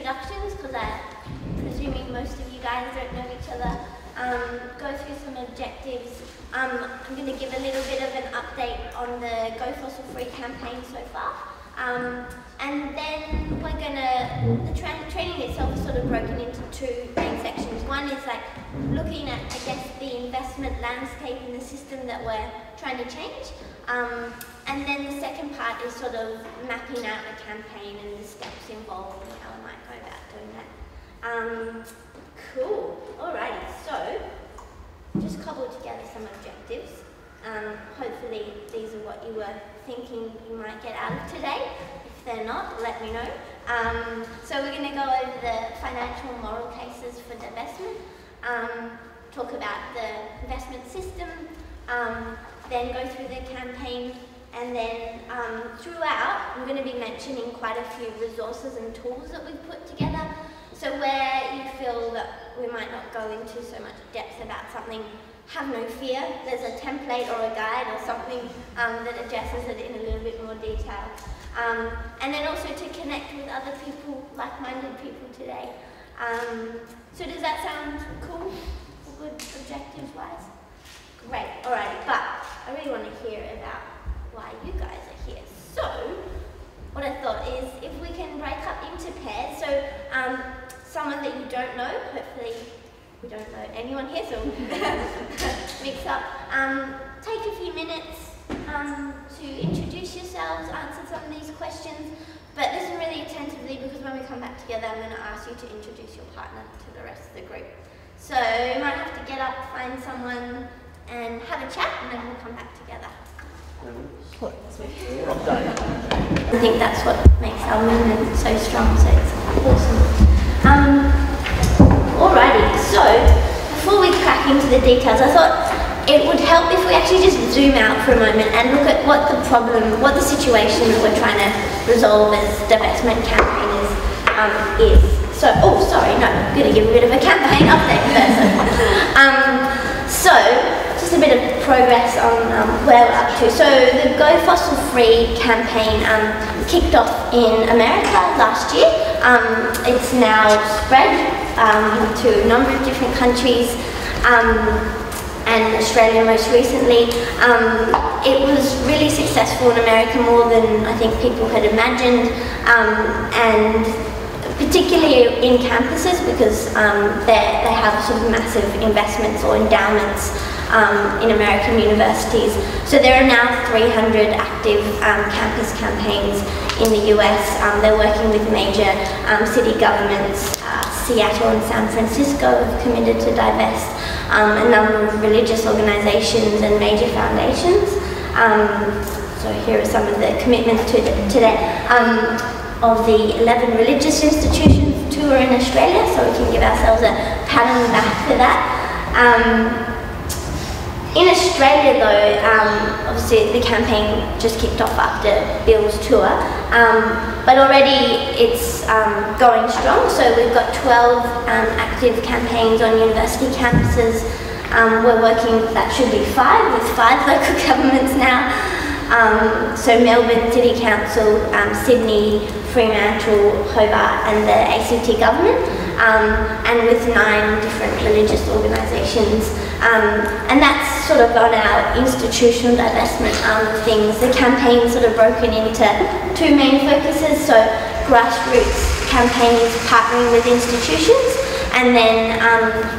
introductions, because I'm presuming most of you guys don't know each other. Go through some objectives. I'm going to give a little bit of an update on the Go Fossil Free campaign so far. And then we're going to, the training itself is sort of broken into two main sections. One is like looking at, I guess, the investment landscape in the system that we're trying to change. And then the second part is sort of mapping out a campaign and the steps involved and how I might go about doing that. Cool. Alrighty, so just cobbled together some objectives. Hopefully these are what you were thinking you might get out of today. If they're not, let me know. So we're going to go over the financial and moral cases for divestment, talk about the investment system, then go through the campaign, and then throughout I'm going to be mentioning quite a few resources and tools that we've put together. So where you feel that we might not go into so much depth about something, have no fear. There's a template or a guide or something that addresses it in a little bit more detail. And then also to connect with other people, like-minded people today. So does that sound cool? Good objectives-wise? Great, alright, but I really want to hear about why you guys are here. So, what I thought is if we can break up into pairs, so someone that you don't know, hopefully we don't know anyone here, so mix up. Take a few minutes to introduce yourselves, answer some of these questions, but listen really attentively because when we come back together I'm going to ask you to introduce your partner to the rest of the group. So you might have to get up, find someone and have a chat and then we'll come back together. I think that's what makes our movement so strong, so it's awesome. Alrighty, so before we crack into the details, I thought it would help if we actually just zoom out for a moment and look at what the problem, what the situation that we're trying to resolve as divestment campaigners is. So, oh sorry, no, I'm going to give a bit of a campaign update first. So, just a bit of progress on where we're up to. So the Go Fossil Free campaign kicked off in America last year. It's now spread to a number of different countries and Australia most recently. It was really successful in America, more than I think people had imagined, and particularly in campuses because they have sort of massive investments or endowments in American universities. So there are now 300 active campus campaigns in the US. They're working with major city governments. Seattle and San Francisco have committed to divest, a number of religious organizations and major foundations. So here are some of the commitments today. Of the 11 religious institutions, 2 are in Australia, so we can give ourselves a pat on the back for that. In Australia though, obviously the campaign just kicked off after Bill's tour, but already it's going strong. So we've got 12 active campaigns on university campuses. We're working, that should be 5, with 5 local governments now. So Melbourne City Council, Sydney, Fremantle, Hobart and the ACT government, and with 9 different religious organisations. And that's sort of on our institutional divestment things. The campaign's sort of broken into 2 main focuses, so grassroots campaigns partnering with institutions, and then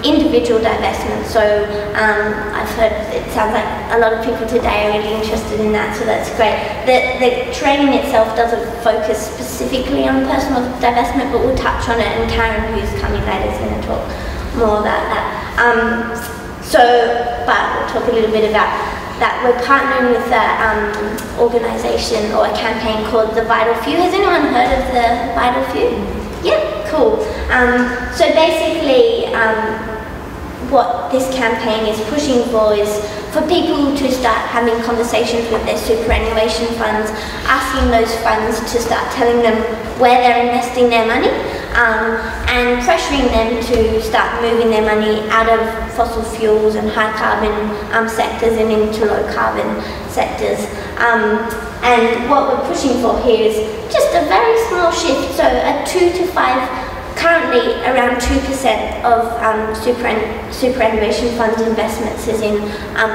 individual divestment. So I've heard, it sounds like a lot of people today are really interested in that, so that's great. The training itself doesn't focus specifically on personal divestment, but we'll touch on it, and Karen, who's coming later, is going to talk more about that. But we'll talk a little bit about that. We're partnering with an organisation or a campaign called The Vital Few. Has anyone heard of The Vital Few? Yeah, cool. So basically, what this campaign is pushing for is for people to start having conversations with their superannuation funds, asking those funds to start telling them where they're investing their money, and pressuring them to start moving their money out of fossil fuels and high carbon sectors and into low carbon sectors. And what we're pushing for here is just a very small shift, so a 2 to 5 currently around 2% of superannuation funds investments is in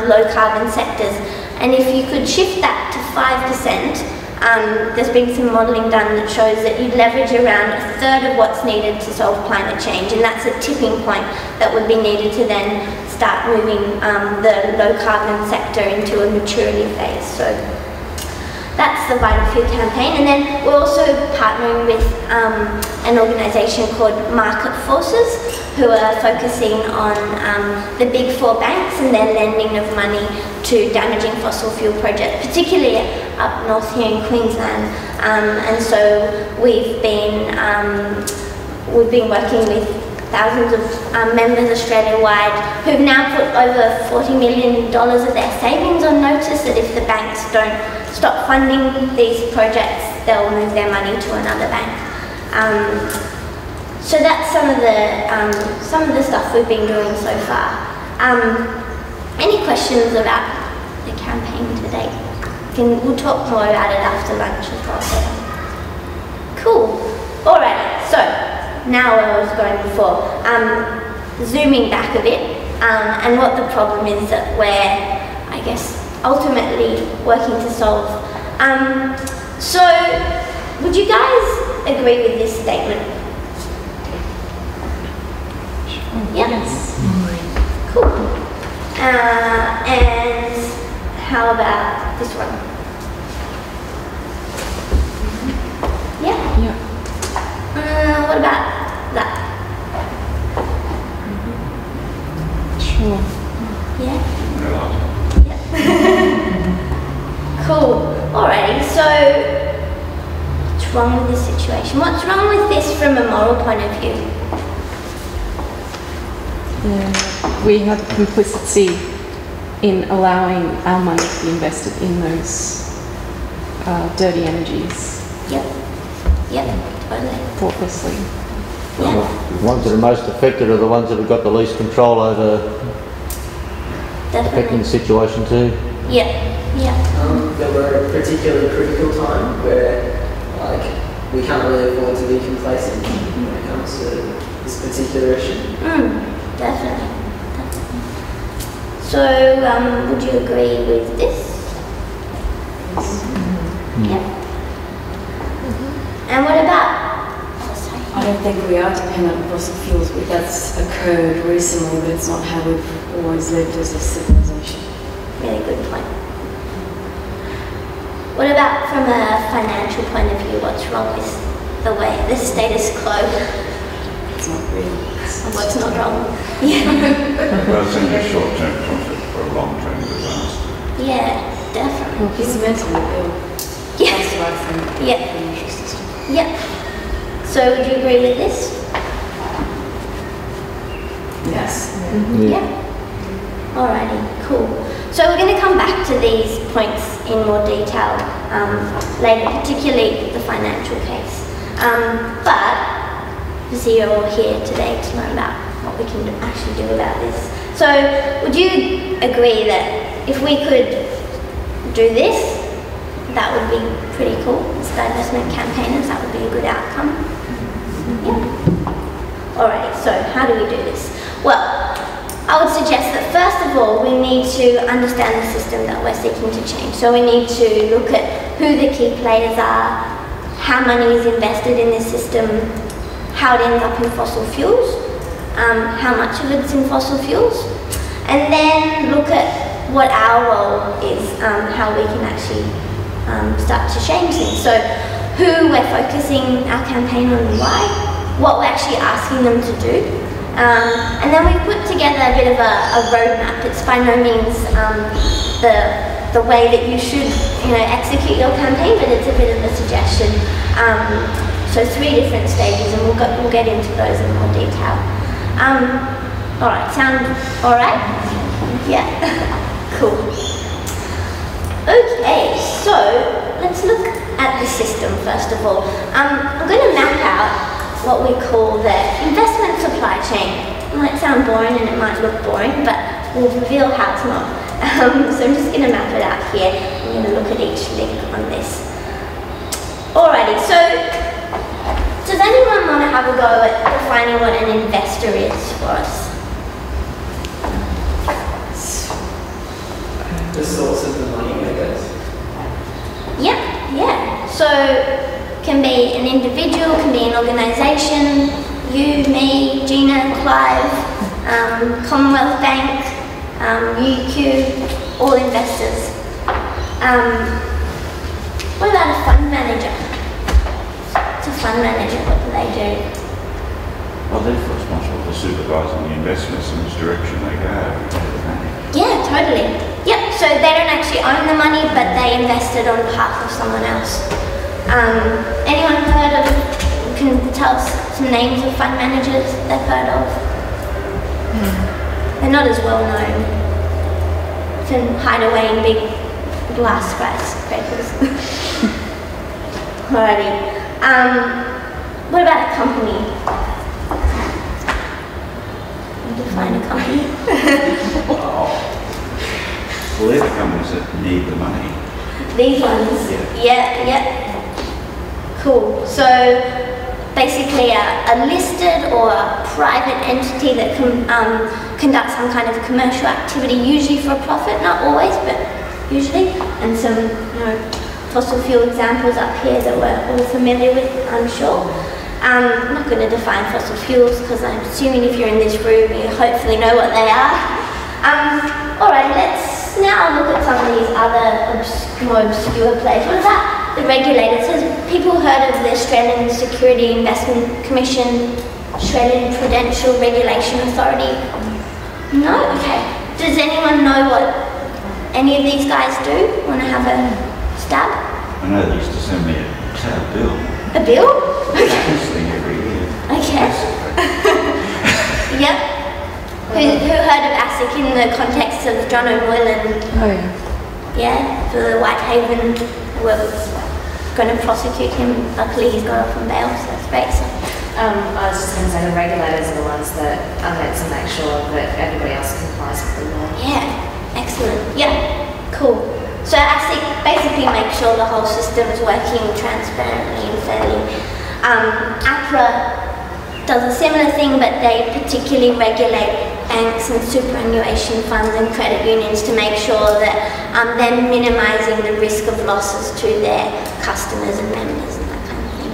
low carbon sectors, and if you could shift that to 5%, there's been some modelling done that shows that you'd leverage around a third of what's needed to solve climate change, and that's a tipping point that would be needed to then start moving the low carbon sector into a maturity phase. So that's the Vital Few campaign. And then we're also partnering with an organisation called Market Forces, who are focusing on the big four banks and their lending of money to damaging fossil fuel projects, particularly up north here in Queensland. And so we've been working with thousands of members Australia-wide who've now put over $40 million of their savings on notice that if the banks don't stop funding these projects, they'll move their money to another bank. So that's some of the stuff we've been doing so far. Any questions about the campaign today? We'll talk more about it after lunch as well. Cool. Alright, so now where I was going before, zooming back a bit, and what the problem is that we're, I guess, ultimately working to solve. So, would you guys agree with this statement? Yeah? Yes. Cool. And how about this one? Yeah? Yeah. What about that? Sure. Yeah? Yeah. Cool. Alrighty, so what's wrong with this situation? What's wrong with this from a moral point of view? We have complicity in allowing our money to be invested in those dirty energies. Yep. Yep, totally. Thoughtlessly. Yeah. The ones that are most affected are the ones that have got the least control over affecting the situation too. Yeah, yeah. There were a particularly critical time where, like, we can't really afford to be complacent when it comes to this particular issue. Definitely. So, would you agree with this? Yeah. And what about? I don't think we are dependent on fossil fuels, but that's occurred recently, but it's not how we've always lived as a civilization. Really good point. What about from a financial point of view? What's wrong with the status quo? It's not real. What's not wrong? Yeah. Well, it's only a short-term profit for a long-term disaster. Yeah, definitely. He's mentally ill. Yeah. That's what I think. Yeah. Financial system. Yep. So would you agree with this? Yes. Yeah. Alrighty, cool. So we're going to come back to these points in more detail later, particularly the financial case. But obviously you're all here today to learn about what we can actually do about this. So would you agree that if we could do this, that would be pretty cool? As divestment campaigners, that would be a good outcome. Yeah. Alrighty, so how do we do this? Well, I would suggest that first of all, we need to understand the system that we're seeking to change. So we need to look at who the key players are, how money is invested in this system, how it ends up in fossil fuels, how much of it's in fossil fuels, and then look at what our role is, how we can actually start to change things. So who we're focusing our campaign on and why, what we're actually asking them to do, and then we've put together a bit of a roadmap. It's by no means the way that you should execute your campaign, but it's a bit of a suggestion. So 3 different stages, and we'll get into those in more detail. Alright, sound alright? Yeah, cool. Okay, so let's look at the system first of all. I'm going to map out what we call the investment supply chain. It might sound boring and it might look boring, but we'll reveal how it's not. So I'm just going to map it out here. I'm going to look at each link on this. Alrighty, so does anyone want to have a go at the defining what an investor is for us? The source of the money, I guess. Yeah. So can be an individual, can be an organisation, you, me, Gina, Clive, Commonwealth Bank, UQ, all investors. What about a fund manager? It's a fund manager, what do they do? Well, they're responsible for supervising the investments in which direction they go. Yeah, totally. Yep, so they don't actually own the money, but they invested on behalf of someone else. Anyone heard of, can tell us some names of fund managers they've heard of? They're not as well known. Can hide away in big glass skyscrapers. Alrighty. What about a company? Define a company. Well, they're the companies that need the money. These ones? Yeah. Cool. So basically a listed or a private entity that can conduct some kind of commercial activity, usually for a profit, not always, but usually. And some fossil fuel examples up here that we're all familiar with, I'm sure. I'm not going to define fossil fuels because I'm assuming if you're in this room you hopefully know what they are. Alright, let's now look at some of these other more obscure players. What about the regulators? Has people heard of the Australian Security Investment Commission, Australian Prudential Regulation Authority? No? Okay. Does anyone know what any of these guys do? Want to have a stab? I know they used to send me a bill. A bill? This thing every year. Okay. Yep. Who heard of ASIC in the context of John O'Moylan? Oh yeah. Yeah, for the Whitehaven, whoever was going to prosecute him. Luckily he's got off on bail, so that's great. So. I was just going to say the regulators are the ones that are meant to make sure that everybody else complies with the law. Yeah, excellent. Yeah, cool. So ASIC basically makes sure the whole system is working transparently and fairly. APRA does a similar thing, but they particularly regulate banks and superannuation funds and credit unions to make sure that they're minimising the risk of losses to their customers and members and that kind of thing.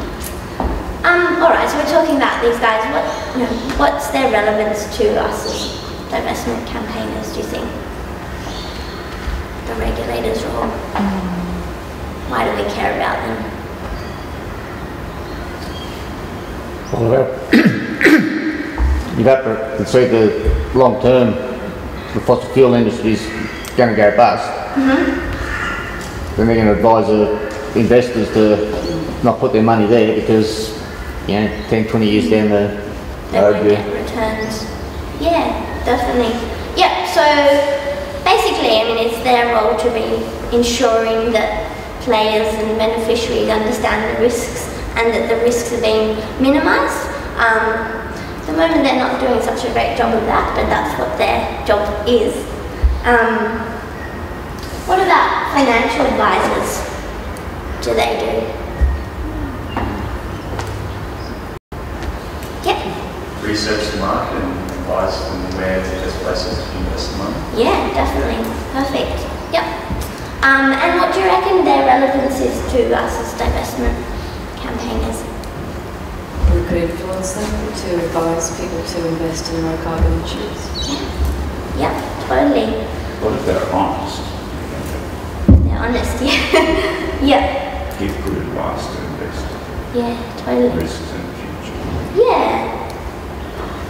Alright, so we're talking about these guys. What's their relevance to us as divestment campaigners, do you think? The regulators' role. Why do we care about them? Well, you've got to see the long term, the fossil fuel industry is going to go bust. Then they're going to advise the investors to not put their money there because, 10, 20 years down the road. They won't get returns. Yeah, definitely. Yeah, so basically, it's their role to be ensuring that players and beneficiaries understand the risks and that the risks are being minimised. At the moment they're not doing such a great job of that, but that's what their job is. What about financial advisors? What do they do? Yeah. Research the market and advise them where the best places to invest the money. Yeah, definitely. Perfect. Yep. And what do you reckon their relevance is to us as divestment campaigners? We could influence them to advise people to invest in low carbon issues. Yeah. Yep, totally. What if they're honest? They're honest, yeah. Yep. Give good advice to investors. Yeah, totally. Risks in the future. Yeah.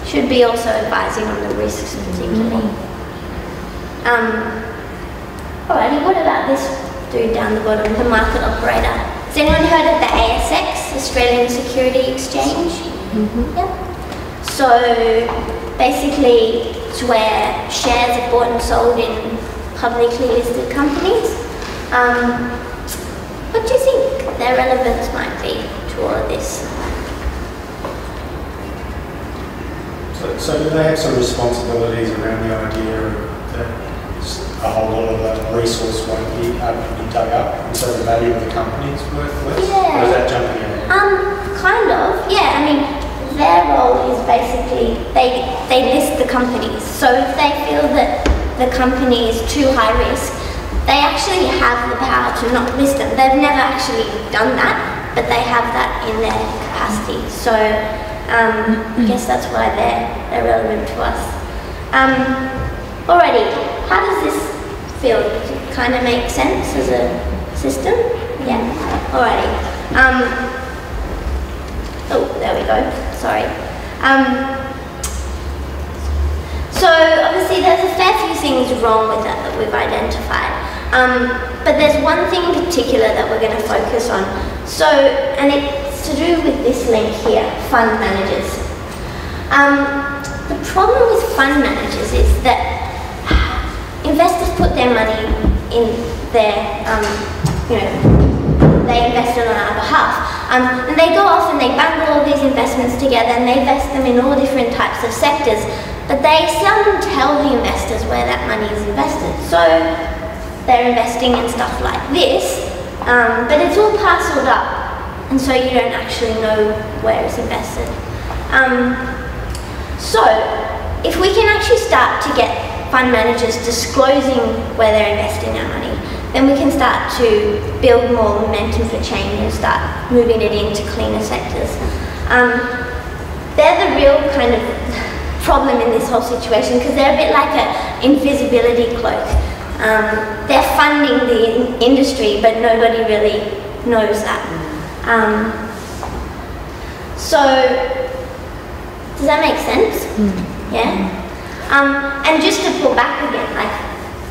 Should be also advising on the risks particularly. Alrighty, what about this dude down the bottom, the market operator? Has anyone heard of the ASX, Australian Security Exchange? Yep. So basically it's where shares are bought and sold in publicly listed companies. What do you think their relevance might be to all of this? So do they have some responsibilities around the idea that a whole lot of the resource won't be able to be dug up, and so the value of the company is worth less? Yeah. Or is that jumping in? Kind of, yeah. their role is basically they list the companies. So if they feel that the company is too high risk, they actually have the power to not list them. They've never actually done that, but they have that in their capacity. So I guess that's why they're relevant to us. Alrighty, how does this feel? Does it kind of make sense as a system? Yeah. Alrighty. Oh, there we go. Sorry. So obviously there's a fair few things wrong with that we've identified. But there's one thing in particular that we're going to focus on. So, and it's to do with this link here, fund managers. The problem with fund managers is that investors put their money in their, they invest it on our behalf. And they go off and they bundle all these investments together and they invest them in all different types of sectors, but they seldom tell the investors where that money is invested. So they're investing in stuff like this, but it's all parceled up, and so you don't actually know where it's invested. So if we can actually start to get fund managers disclosing where they're investing our money, then we can start to build more momentum for change and start moving it into cleaner sectors. They're the real kind of problem in this whole situation, because they're a bit like an invisibility cloak. They're funding the industry, but nobody really knows that. So, does that make sense? Yeah? And just to pull back again, like,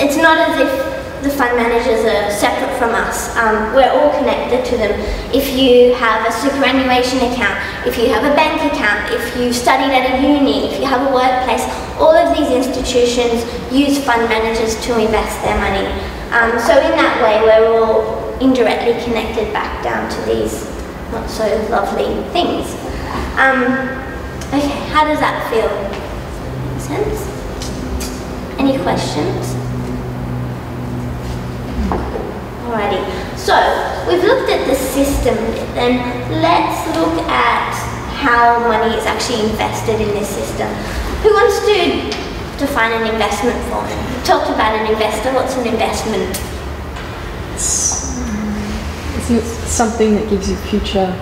it's not as if the fund managers are separate from us. We're all connected to them. If you have a superannuation account, if you have a bank account, if you studied at a uni, if you have a workplace, all of these institutions use fund managers to invest their money. So in that way, we're all indirectly connected back down to these not so lovely things. Okay, how does that feel? Make sense? Any questions? Alrighty, so we've looked at the system bit, then let's look at how money is actually invested in this system. Who wants to define an investment for me? We talked about an investor. What's an investment? Isn't it something that gives you future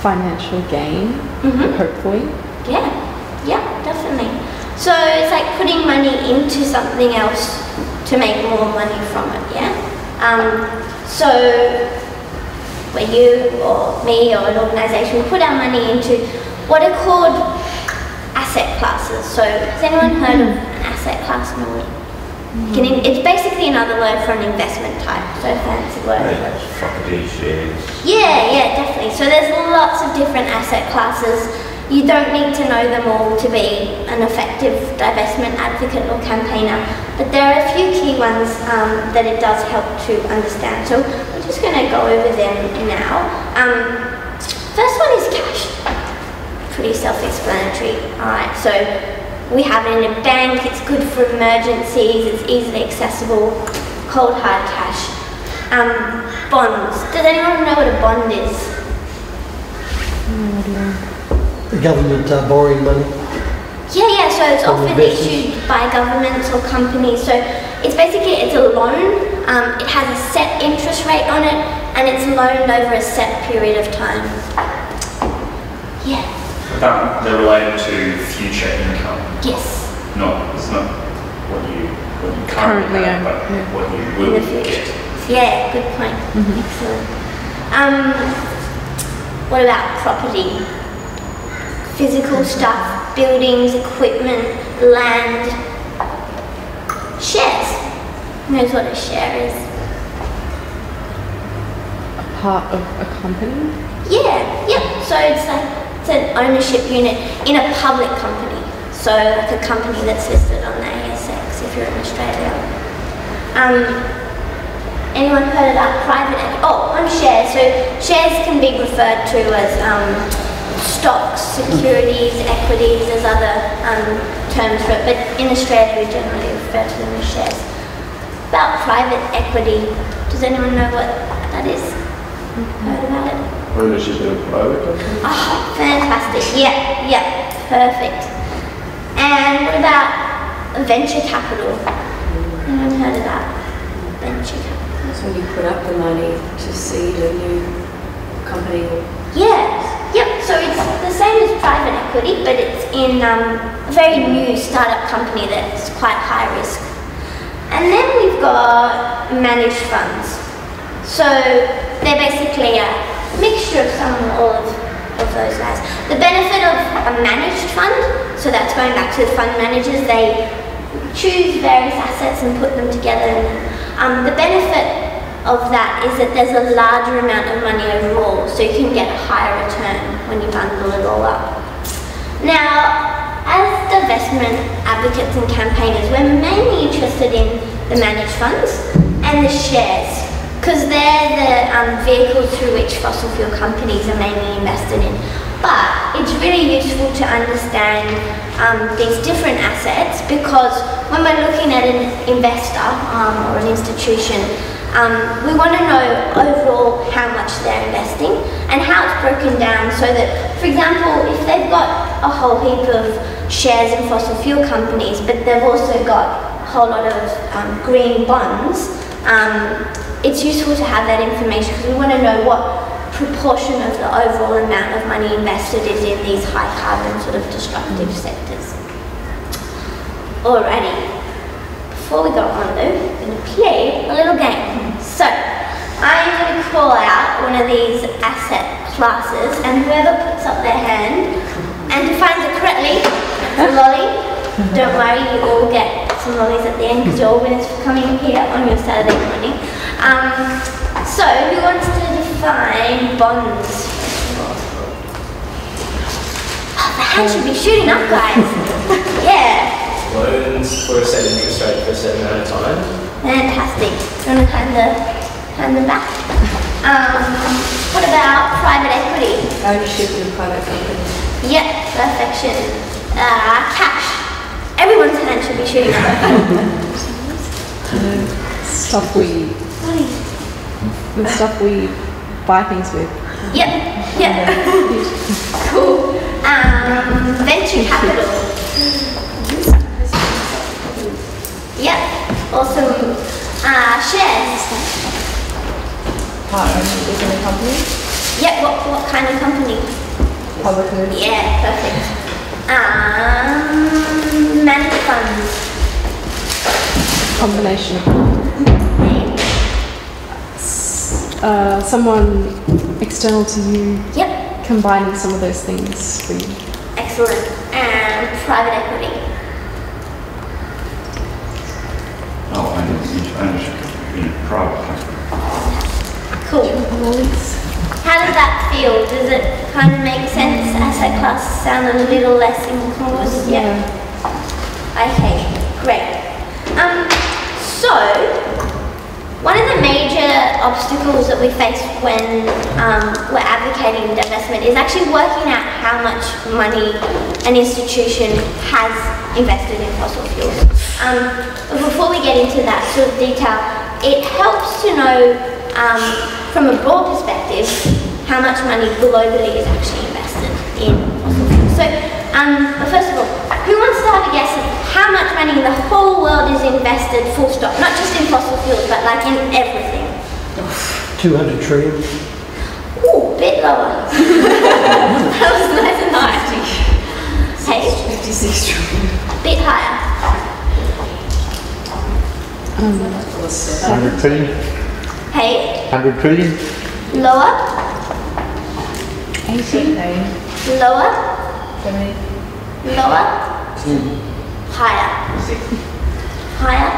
financial gain, hopefully? Yeah, definitely. So it's like putting money into something else to make more money from it, yeah? So where you or me or an organisation put our money into what are called asset classes. So has anyone heard of an asset class normally? It's basically another word for an investment type, so fancy word. Property shares. Yeah, definitely. So there's lots of different asset classes. You don't need to know them all to be an effective divestment advocate or campaigner, but there are a few key ones that it does help to understand. So we're just going to go over them now. First one is cash. Pretty self-explanatory. Alright, so we have it in a bank, it's good for emergencies, it's easily accessible, cold hard cash. Bonds. Does anyone know what a bond is? The government borrowing money? Yeah, so it's often issued by governments or companies. So it's basically, it's a loan, it has a set interest rate on it, and it's loaned over a set period of time. Yeah. They're related to future income. Yes. It's not what you currently have, but what you will get. Yeah, good point. Excellent. What about property? Physical stuff, buildings, equipment, land, shares. Who knows what a share is? A part of a company? Yeah. So it's an ownership unit in a public company. So like a company that's listed on the ASX if you're in Australia. Anyone heard about private equity? Oh, on shares. So shares can be referred to as stocks, securities, equities, there's other terms for it, but in Australia we generally refer to them as shares. About private equity, does anyone know what that is? Heard about it? ownership in a private company? Oh, fantastic. Yeah, perfect. And what about venture capital? Anyone heard of that? Venture capital. That's when you put up the money to seed a new company. Yep, so it's the same as private equity, but it's in a very new startup company that's quite high risk. And then we've got managed funds. So they're basically a mixture of all of those guys. The benefit of a managed fund, so that's going back to the fund managers, they choose various assets and put them together. And, the benefit of that is that there's a larger amount of money overall, so you can get a higher return when you bundle it all up. Now, as divestment advocates and campaigners, we're mainly interested in the managed funds and the shares, because they're the vehicles through which fossil fuel companies are mainly invested in. But it's really useful to understand these different assets, because when we're looking at an investor or an institution, we want to know overall how much they're investing and how it's broken down, so that, for example, if they've got a whole heap of shares in fossil fuel companies, but they've also got a whole lot of green bonds, it's useful to have that information, because we want to know what proportion of the overall amount of money invested is in these high carbon sort of destructive sectors. Alrighty, before we go on though, we're going to play a little game. So, I'm going to call out one of these asset classes, and whoever puts up their hand and defines it correctly, it's a lolly. Don't worry, you all get some lollies at the end, because you're all winners for coming here on your Saturday morning. So, who wants to define bonds? Oh, the hand should be shooting up, guys. Yeah. Loans for a set interest rate for a certain amount of time. Fantastic. Do you want to hand them back? What about private equity? Ownership in private companies. Yep, perfection. Cash. Everyone's hand should be shooting up. The stuff we buy things with. Yep. Cool. Venture capital. Yep. Awesome. Shares. Part ownership in a company. Yep. What kind of company? Public. Yeah. Perfect. Managed funds. Combination of someone external to you. Yep. Combining some of those things for you. Excellent. And private equity. Oh, ownership in a private company. Cool. How does that feel? Does it kind of make sense? Asset class sound a little less enclosed? Yeah. Okay, great. So, one of the major obstacles that we face when we're advocating divestment is actually working out how much money an institution has invested in fossil fuels. But before we get into that sort of detail, it helps to know from a broad perspective how much money globally is actually invested in fossil fuels. So, but first of all, who wants to have a guess at how much money in the whole world is invested, full stop? Not just in fossil fuels, but like in everything. 200 trillion. Ooh, bit lower. That was nice and high. Hey? 56 trillion. Bit higher. 100 trillion. Hey? 100 trillion. Lower? 80. Lower? 70. Lower? Higher? Higher?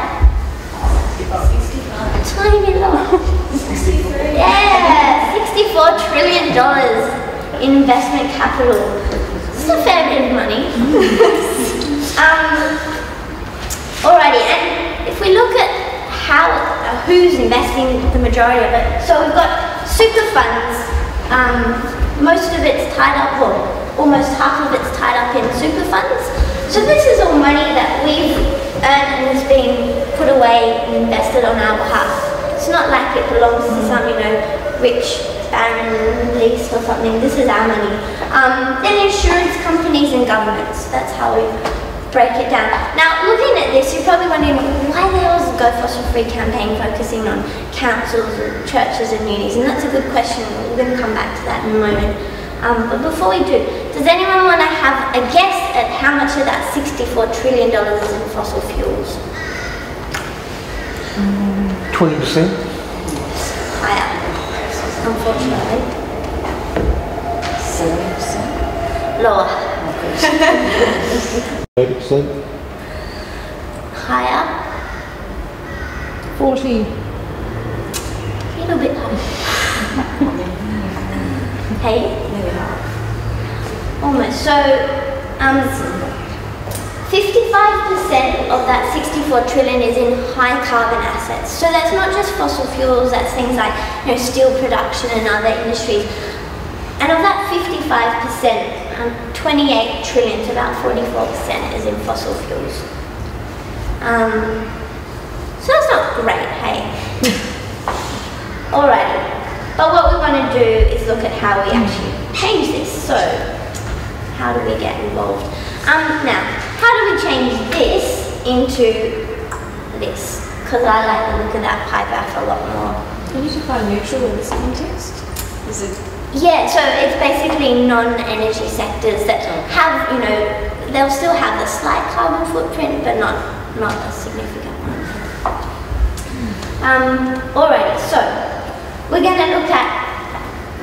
65. Tiny bit lower. 63. Yeah, $64 trillion in investment capital. This is a fair bit of money. Alrighty, and if we look at who's investing the majority of it, so we've got super funds. Most of it's tied up, or almost half of it's tied up in super funds. So this is all money that we've earned and has been put away and invested on our behalf. It's not like it belongs to some, rich barren lease or something. This is our money. Then insurance companies and governments. That's how we break it down. Now, looking at this, you're probably wondering why the hell is the Go Fossil Free campaign focusing on councils and churches and unis? And that's a good question. We're going to come back to that in a moment. But before we do, does anyone want to have a guess at how much of that $64 trillion is in fossil fuels? 20%. Higher, unfortunately. 70%? Lower. 30%. Higher. 40. A little bit higher. Hey? Almost. So, 55% of that 64 trillion is in high carbon assets. So that's not just fossil fuels, that's things like steel production and other industries. And of that 55%, 28 trillion, so about 44% is in fossil fuels. So that's not great, hey? Alrighty. But what we want to do is look at how we actually change this. So, how do we get involved? Now, how do we change this into this? Because I like the look of that pie graph a lot more. Can you define neutral in this context? Is it? Yeah, so it's basically non-energy sectors that have, they'll still have the slight carbon footprint, but not a significant one. Alrighty, so we're going to look at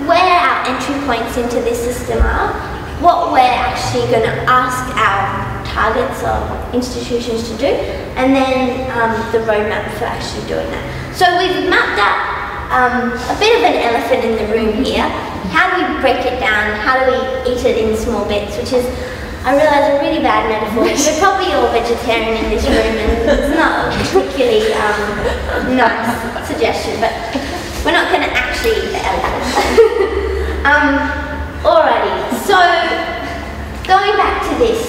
where our entry points into this system are, what we're actually going to ask our targets or institutions to do, and then the roadmap for actually doing that. So we've mapped out a bit of an elephant in the room here. How do we break it down? How do we eat it in small bits? Which is, I realise, a really bad metaphor. We're probably all vegetarian in this room, and it's not a particularly nice suggestion, but we're not going to actually eat the elephant. Alrighty, so going back to this,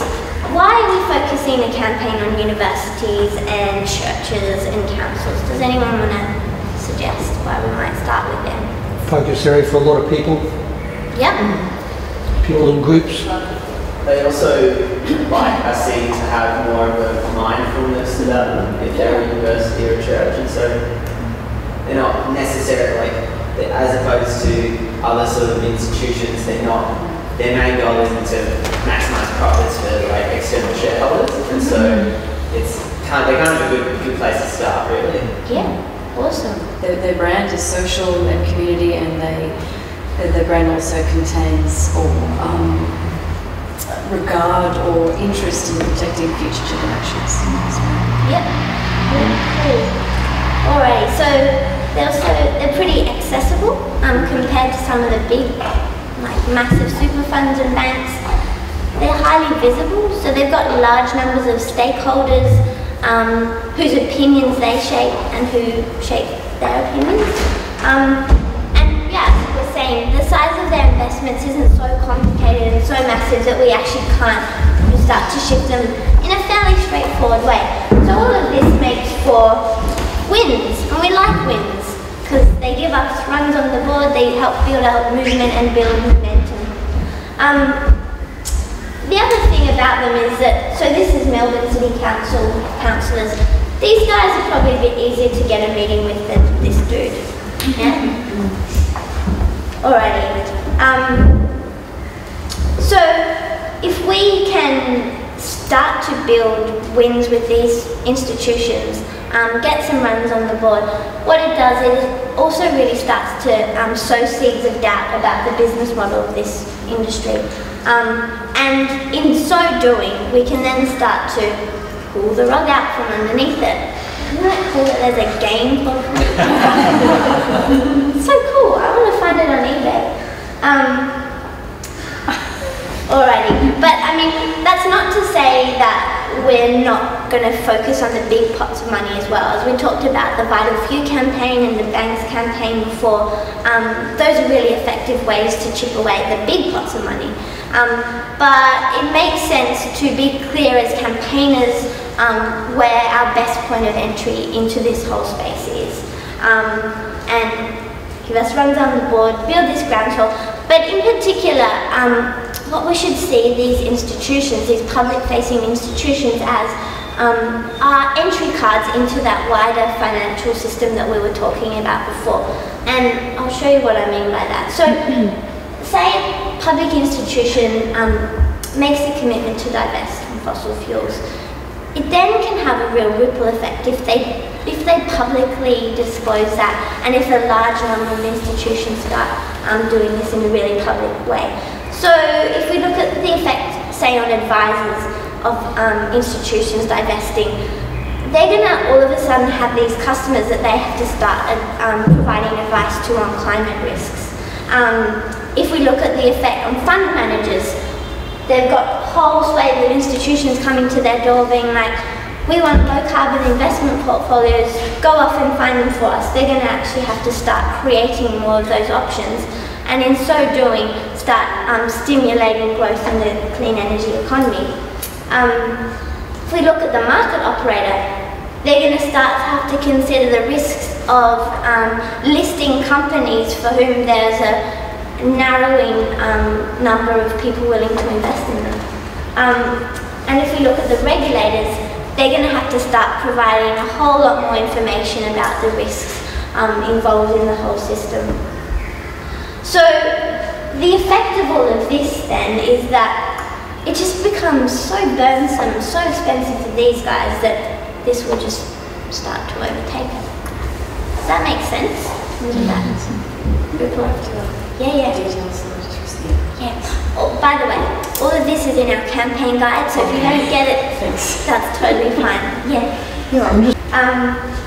why are we focusing a campaign on universities and churches and councils? Does anyone want to suggest why we might start with them? Focus area for a lot of people. Yep. People in groups. They also are seen to have more of a mindfulness about them if they're a university or a church, and so they're not necessarily as opposed to other sort of institutions. Their main goal isn't to maximise profits for external shareholders, and so they're kind of a good place to start, really. Yeah. Awesome. Their brand is social and community, and the brand also contains regard or interest in protecting future generations. Yep. Cool. Alright, so they're pretty accessible compared to some of the big, massive super funds and banks. They're highly visible, so they've got large numbers of stakeholders whose opinions they shape and who shape their opinions. And yeah, as we're saying, the size of their investments isn't so complicated and so massive that we actually can't start to shift them in a fairly straightforward way. So all of this makes for wins, and we like wins because they give us runs on the board, they help build our movement and build momentum. The other thing about them is that, so this is Melbourne City Council councillors. These guys are probably a bit easier to get a meeting with than this dude. Yeah? Alrighty. So if we can start to build wins with these institutions, get some runs on the board, what it does is it also really starts to sow seeds of doubt about the business model of this industry. And in so doing, we can then start to pull the rug out from underneath it. Isn't that cool that there's a game called It's so cool, I want to find it on eBay. Alrighty, but I mean, that's not to say that we're not going to focus on the big pots of money as well. As we talked about the Vital Few campaign and the Banks campaign before, those are really effective ways to chip away at the big pots of money. But it makes sense to be clear as campaigners where our best point of entry into this whole space is. And give us runs on the board, build this groundswell. But in particular, what we should see these institutions, these public-facing institutions as are entry cards into that wider financial system that we were talking about before. And I'll show you what I mean by that. So, say a public institution makes a commitment to divest from fossil fuels. It then can have a real ripple effect if they publicly disclose that, and if a large number of institutions start doing this in a really public way. So if we look at the effect, say, on advisors of institutions divesting, they're going to all of a sudden have these customers that they have to start providing advice to on climate risks. If we look at the effect on fund managers, they've got a whole swathe of institutions coming to their door being like, we want low carbon investment portfolios, go off and find them for us. They're going to actually have to start creating more of those options, and in so doing start stimulating growth in the clean energy economy. If we look at the market operator, they're going to start to have to consider the risks of listing companies for whom there's a narrowing number of people willing to invest in them. And if we look at the regulators, they're going to have to start providing a whole lot more information about the risks involved in the whole system. So the effect of all of this then is that it just becomes so burdensome, so expensive for these guys that this will just start to overtake it. Does that make sense? Yeah. Oh, by the way, all of this is in our campaign guide, so if you don't get it, that's totally fine. Yeah.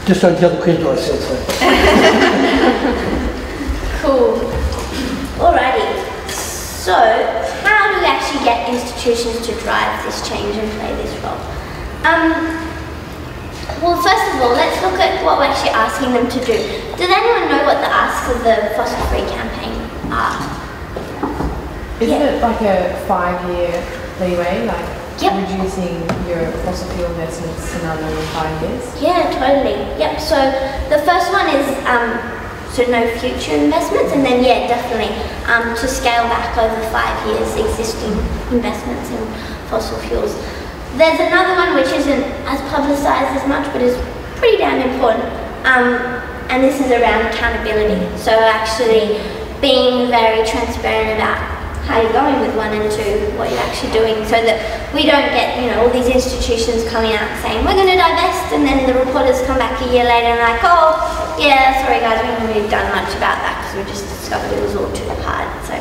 Just don't tell the Queen I said so. Cool. Alrighty. So, how do we actually get institutions to drive this change and play this role? Well, first of all, let's look at what we're actually asking them to do. Does anyone know what the asks of the Fossil Free campaign are? Isn't it like a 5-year leeway, like reducing your fossil fuel investments another 5 years? Yeah, totally. Yep. So the first one is so no future investments, and then definitely to scale back over 5 years existing investments in fossil fuels. There's another one which isn't as publicised as much, but is pretty damn important, and this is around accountability. So actually being very transparent about how you're going with 1 and 2, what you're actually doing, so that we don't get, all these institutions coming out saying, we're going to divest, and then the reporters come back a year later and like, oh, yeah, sorry guys, we haven't really done much about that because we just discovered it was all too hard. So,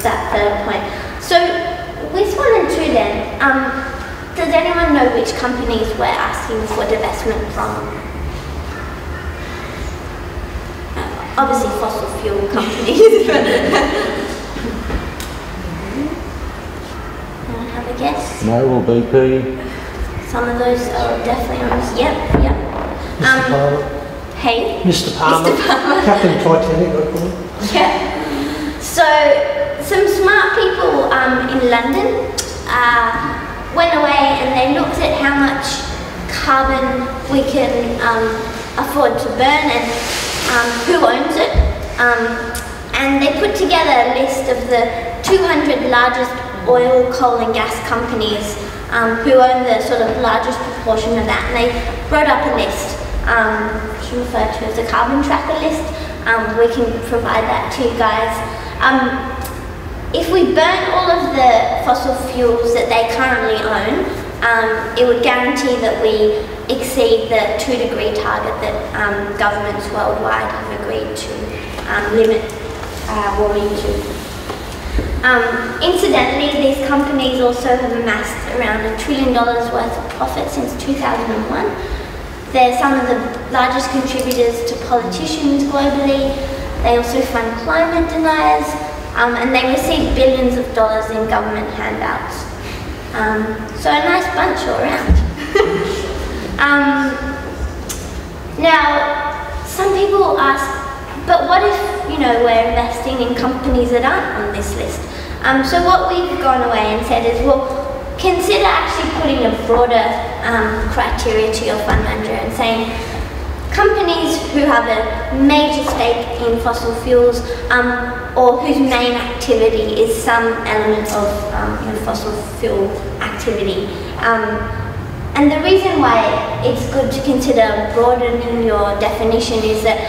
that third point. So, with 1 and 2 then, does anyone know which companies we're asking for divestment from? Obviously fossil fuel companies. Have a guess? No, or BP? Some of those are definitely on this. Yep. Mr. Palmer. Hey? Mr. Palmer. Mr. Palmer. Captain Titanic, I call him. Yeah. So, some smart people in London went away and they looked at how much carbon we can afford to burn and who owns it. And they put together a list of the 200 largest oil, coal and gas companies who own the sort of largest proportion of that, and they wrote up a list, which is referred to as the carbon tracker list. We can provide that to you guys. If we burn all of the fossil fuels that they currently own, it would guarantee that we exceed the 2-degree target that governments worldwide have agreed to limit warming to. Incidentally, these companies also have amassed around $1 trillion worth of profit since 2001. They're some of the largest contributors to politicians globally. They also fund climate deniers, and they receive billions of dollars in government handouts. So a nice bunch all around. Now, some people ask, but what if, we're investing in companies that aren't on this list? So what we've gone away and said is, well, consider actually putting a broader criteria to your fund manager and saying, companies who have a major stake in fossil fuels or whose main activity is some element of fossil fuel activity. And the reason why it's good to consider broadening your definition is that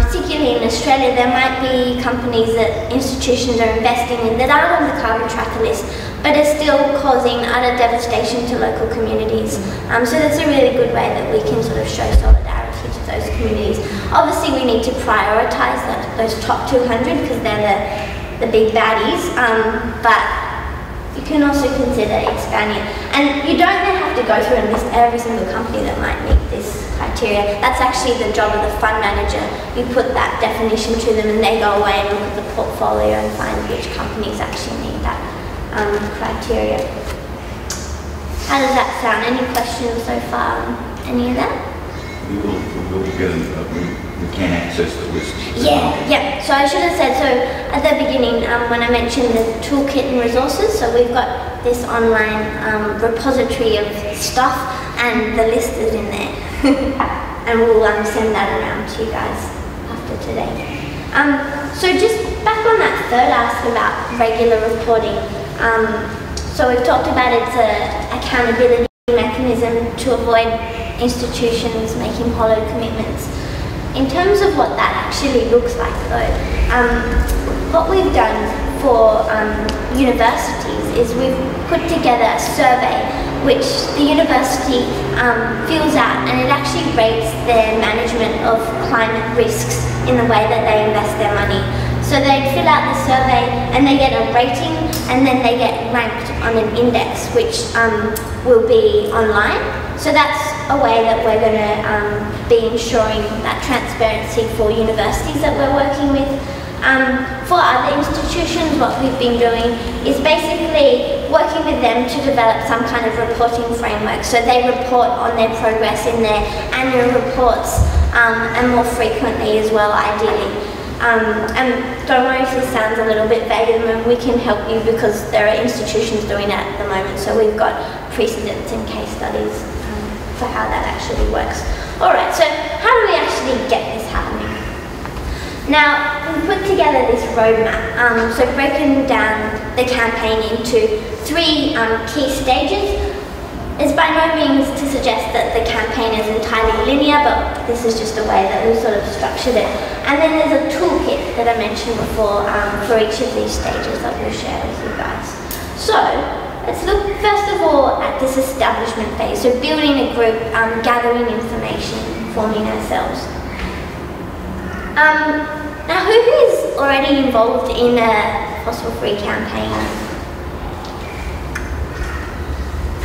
particularly in Australia there might be companies that institutions are investing in that aren't on the carbon tracker list but are still causing utter devastation to local communities. So that's a really good way that we can sort of show solidarity to those communities. Obviously we need to prioritise those top 200 because they're the big baddies, but you can also consider expanding it. And you don't then have to go through and list every single company that might meet this criteria. That's actually the job of the fund manager. You put that definition to them and they go away and look at the portfolio and find which companies actually meet that criteria. How does that sound? Any questions so far on any of that? We can access the list. Yeah. So I should have said, so at the beginning when I mentioned the toolkit and resources, so we've got this online repository of stuff and the list is in there. And we'll send that around to you guys after today. So just back on that third ask about regular reporting. So we've talked about its accountability mechanism to avoid institutions making hollow commitments. In terms of what that actually looks like though, what we've done for universities is we've put together a survey which the university fills out, and it actually rates their management of climate risks in the way that they invest their money. So they fill out the survey and they get a rating and then they get ranked on an index which will be online. So that's a way that we're going to be ensuring that transparency for universities that we're working with. For other institutions, what we've been doing is basically working with them to develop some kind of reporting framework. So they report on their progress in their annual reports and more frequently as well, ideally. And don't worry if this sounds a little bit vague at the moment, we can help you because there are institutions doing that at the moment. So we've got precedents and case studies for how that actually works. Alright, so how do we actually get this happening? Now, we've put together this roadmap, so broken down the campaign into 3 key stages. It's by no means to suggest that the campaign is entirely linear, but this is just a way that we've sort of structured it. And then there's a toolkit that I mentioned before for each of these stages that we'll share with you guys. So, let's look first of all at this establishment phase, so building a group, gathering information, forming ourselves. Now who is already involved in a fossil-free campaign?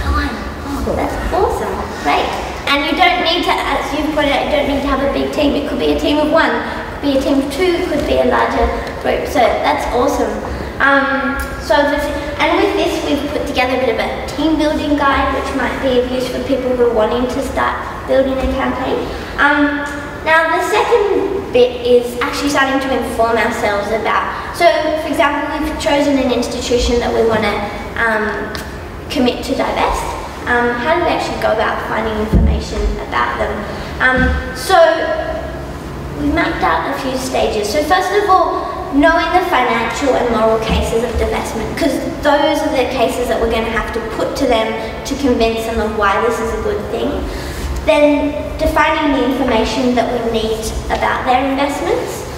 No one. Oh, that's awesome. Great. And you don't need to, as you put it, you don't need to have a big team. It could be a team of 1, it could be a team of 2, it could be a larger group. So that's awesome. And with this, we've put together a bit of a team building guide, which might be of use for people who are wanting to start building a campaign. Now, the second bit is actually starting to inform ourselves about. So, for example, we've chosen an institution that we want to commit to divest. How do we actually go about finding information about them? So, we mapped out a few stages. So, first of all, knowing the financial and moral cases of divestment, because those are the cases that we're going to have to put to them to convince them of why this is a good thing. Then defining the information that we need about their investments,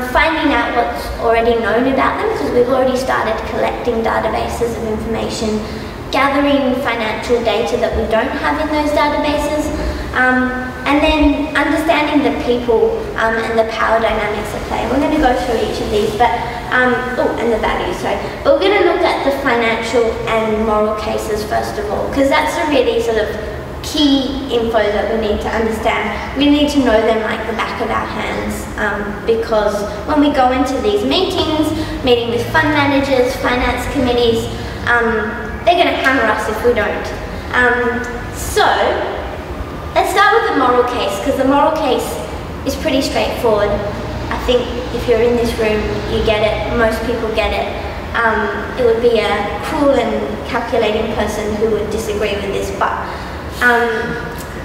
finding out what's already known about them, because we've already started collecting databases of information, gathering financial data that we don't have in those databases, and then understanding the people and the power dynamics at play. We're going to go through each of these, but and the values, sorry. But we're going to look at the financial and moral cases first of all, because that's a really sort of key info that we need to understand. We need to know them like the back of our hands, because when we go into these meetings, meeting with fund managers, finance committees, they're going to hammer us if we don't. So let's start with the moral case, because the moral case is pretty straightforward. I think if you're in this room, you get it, most people get it. It would be a cruel and calculating person who would disagree with this, but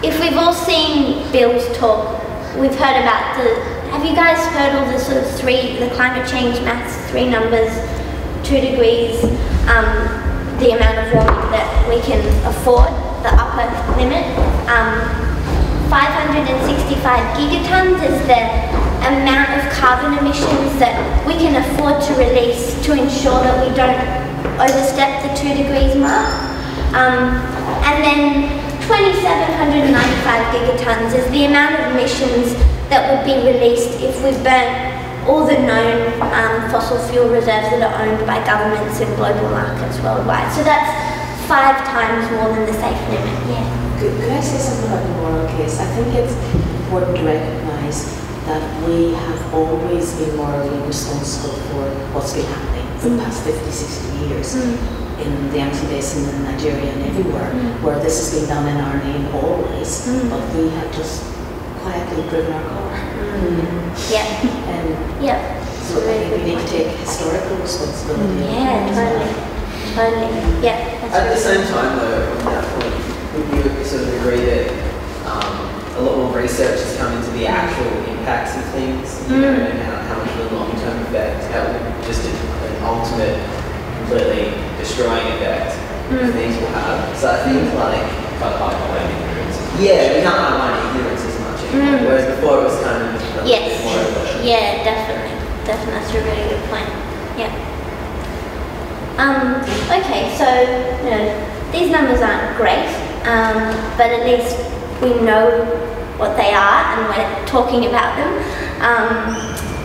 if we've all seen Bill's talk we've heard about have you guys heard all the sort of the climate change maths, 3 numbers, 2 degrees, the amount of warming that we can afford, the upper limit. 565 gigatons is the amount of carbon emissions that we can afford to release to ensure that we don't overstep the 2 degrees mark. And then 2,795 gigatons is the amount of emissions that would be released if we burnt all the known fossil fuel reserves that are owned by governments in global markets worldwide. So that's 5 times more than the safe limit. Yeah. Could I say something about the moral case? I think it's important to recognize that we have always been morally responsible for what's been happening for the past 50, 60 years in the Amazon Basin in Nigeria and everywhere, where this has been done in our name always, but we have just quietly driven our car. Yeah. So I think we need to take historical responsibility. Yeah, totally. Yeah. At the same time, though, on that point, would you sort of agree that a lot more research has come into the actual impacts of things, you know, and how much of a long-term effect, how just an ultimate, completely destroying effect things will have. So I think like can't highlight ignorance. Yeah, we can't highlight ignorance as much anymore. Whereas before it was kind of yes. more of a Yeah, definitely. That's a really good point. Yeah. Okay, so these numbers aren't great, but at least we know what they are and we're talking about them.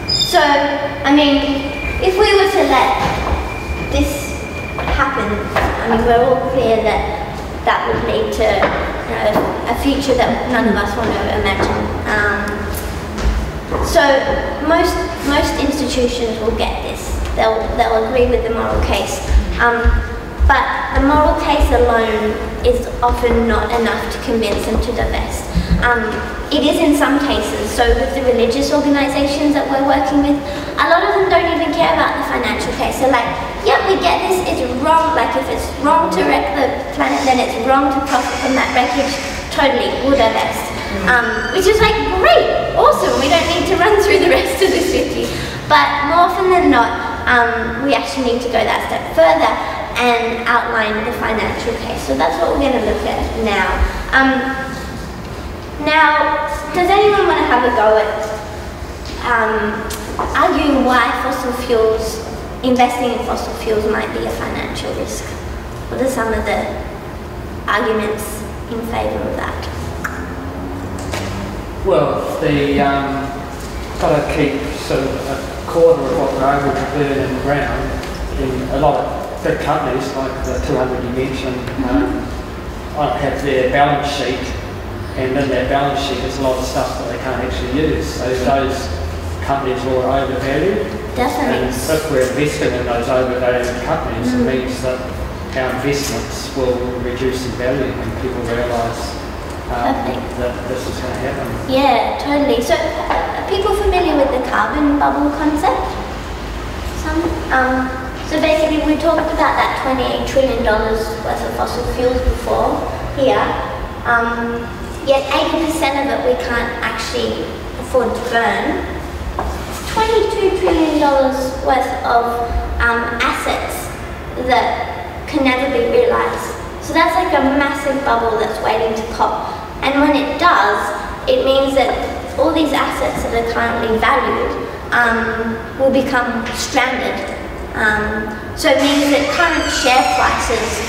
So, I mean, if we were to let this happen, I mean, we're all clear that that would lead to a future that none of us want to imagine. So most institutions will get this. They'll agree with the moral case. But the moral case alone is often not enough to convince them to divest. It is in some cases. So with the religious organisations that we're working with, a lot of them don't even care about the financial case. They're like, yeah, we get this, it's wrong. Like if it's wrong to wreck the planet, then it's wrong to profit from that wreckage. Totally, we'll divest. Which is like, great, awesome, we don't need to run through the rest of this with you. But more often than not, we actually need to go that step further and outline the financial case. So that's what we're going to look at now. Now, does anyone want to have a go at arguing why investing in fossil fuels might be a financial risk? What are some of the arguments in favour of that? Well, got to keep sort of a quarter of what we're able to burn in the ground. In a lot of big companies, like the 200 you mentioned, have their balance sheet, and in their balance sheet there's a lot of stuff that they can't actually use. So those companies are overvalued. Definitely. And if we're investing in those overvalued companies, it means that our investments will reduce in value when people realise that this is going to happen. Yeah, totally. So, are people familiar with the carbon bubble concept? So basically, we talked about that $28 trillion worth of fossil fuels before here. Yet 80% of it we can't actually afford to burn. $22 trillion worth of assets that can never be realised. So that's like a massive bubble that's waiting to pop. And when it does, it means that all these assets that are currently valued will become stranded. So it means that current share prices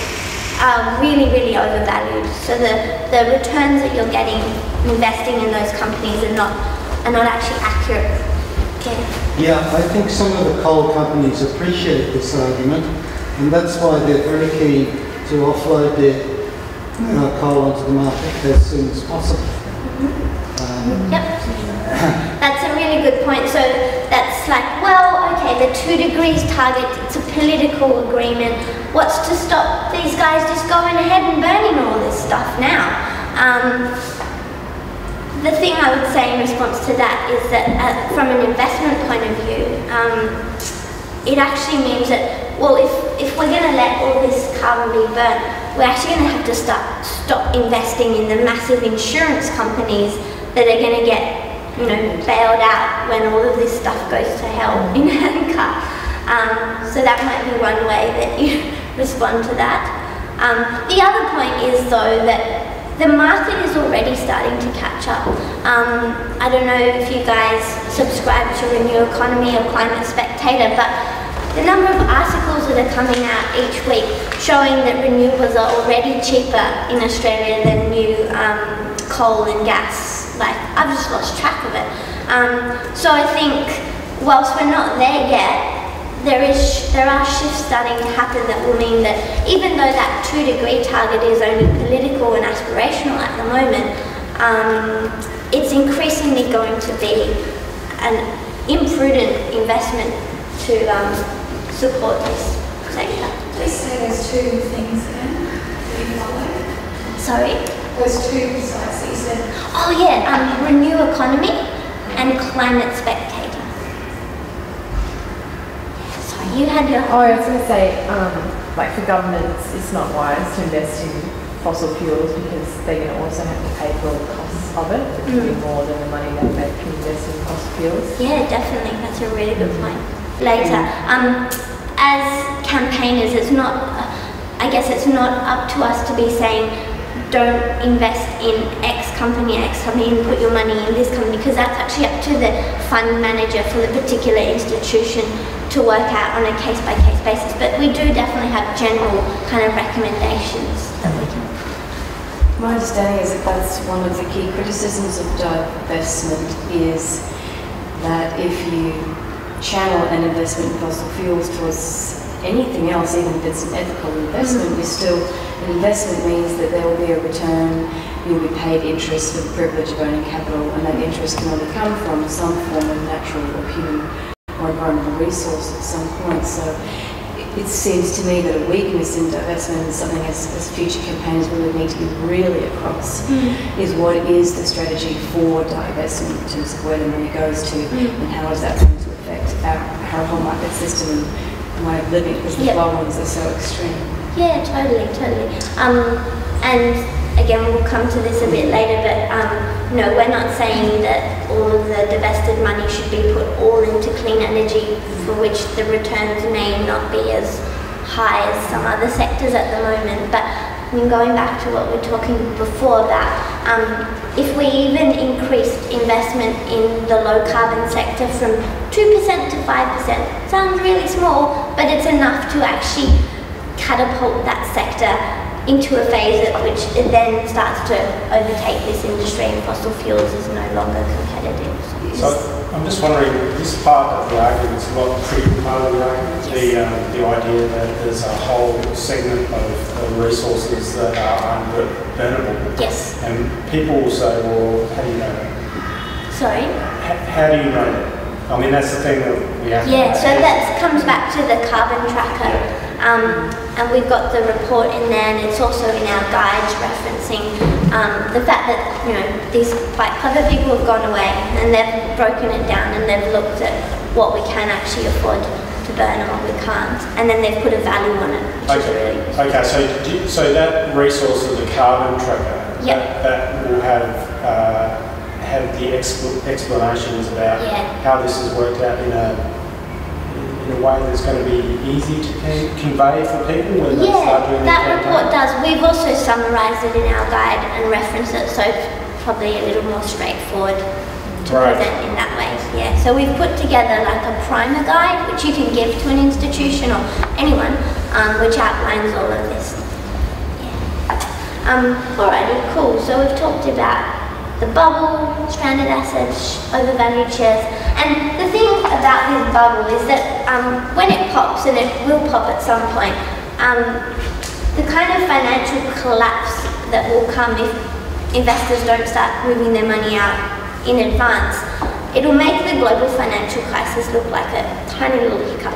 are really, really overvalued. So the returns that you're getting investing in those companies are not actually accurate. Okay. Yeah, I think some of the coal companies appreciate this argument, and that's why they're very keen to offload their coal onto the market as soon as possible. Yep. That's a really good point. So that's like, well, okay, the 2 degrees target, it's a political agreement. What's to stop these guys just going ahead and burning all this stuff now? The thing I would say in response to that is that from an investment point of view, it actually means that, well, if we're going to let all this carbon be burnt, we're actually going to have to stop investing in the massive insurance companies that are going to get bailed out when all of this stuff goes to hell in Anchor. So that might be one way that you respond to that. The other point is though that the market is already starting to catch up. I don't know if you guys subscribe to Renew Economy or Climate Spectator, but the number of articles that are coming out each week showing that renewables are already cheaper in Australia than new coal and gas. Like, I've just lost track of it. So I think whilst we're not there yet, there are shifts starting to happen that will mean that even though that 2-degree target is only political and aspirational at the moment, it's increasingly going to be an imprudent investment to support this sector. Please say those two things again that you follow. Sorry? Those two sites that you said. Oh yeah, Renew Economy and Climate Spectator. You had your... Oh, I was going to say, like for governments, it's not wise to invest in fossil fuels because they're going to also have to pay for all the costs of it, which will be more than the money that they can invest in fossil fuels. Yeah, definitely. That's a really good point. Later, as campaigners, it's not, I guess it's not up to us to be saying, don't invest in X company and put your money in this company, because that's actually up to the fund manager for the particular institution to work out on a case-by-case basis. But we do definitely have general kind of recommendations that we can. My understanding is that that's one of the key criticisms of divestment, is that if you channel an investment in fossil fuels towards anything else, even if it's an ethical investment, you're still, an investment means that there will be a return, you'll be paid interest for the privilege of owning capital, and that interest can only come from some form of natural or human or environmental resource at some point. So it seems to me that a weakness in divestment is something as future campaigners really need to be really across, is what is the strategy for divestment in terms of where the money goes to and how is that going to affect our whole market system and way of living, because the flow-ons are so extreme. Yeah, totally. And again, we'll come to this a bit later, but no, we're not saying that all of the divested money should be put all into clean energy, for which the returns may not be as high as some other sectors at the moment. But going back to what we were talking before about, if we even increased investment in the low carbon sector from 2% to 5%, sounds really small, but it's enough to actually catapult that sector into a phase at which it then starts to overtake this industry and fossil fuels is no longer competitive. So I'm just wondering, this part of the argument is not a critical part of the argument, the idea that there's a whole segment of resources that are unburnable. Yes. And people will say, well, how do you know that? Sorry? How do you know that? I mean, that's the thing that we have to know. So that comes back to the carbon tracker. And we've got the report in there, and it's also in our guides referencing the fact that these quite clever people have gone away and they've broken it down and they've looked at what we can actually afford to burn and what we can't, and then they've put a value on it, which is really useful. Okay, so that resource of the carbon tracker, that will have the explanations about how this has worked out in a way that's going to be easy to convey for people when they start doing that report does. We've also summarised it in our guide and referenced it, so it's probably a little more straightforward to present in that way. Yeah. So we've put together like a primer guide, which you can give to an institution or anyone, which outlines all of this. Alrighty, cool. So we've talked about the bubble, stranded assets, overvalued shares. And the thing about this bubble is that when it pops, and it will pop at some point, the kind of financial collapse that will come if investors don't start moving their money out in advance, it'll make the global financial crisis look like a tiny little hiccup,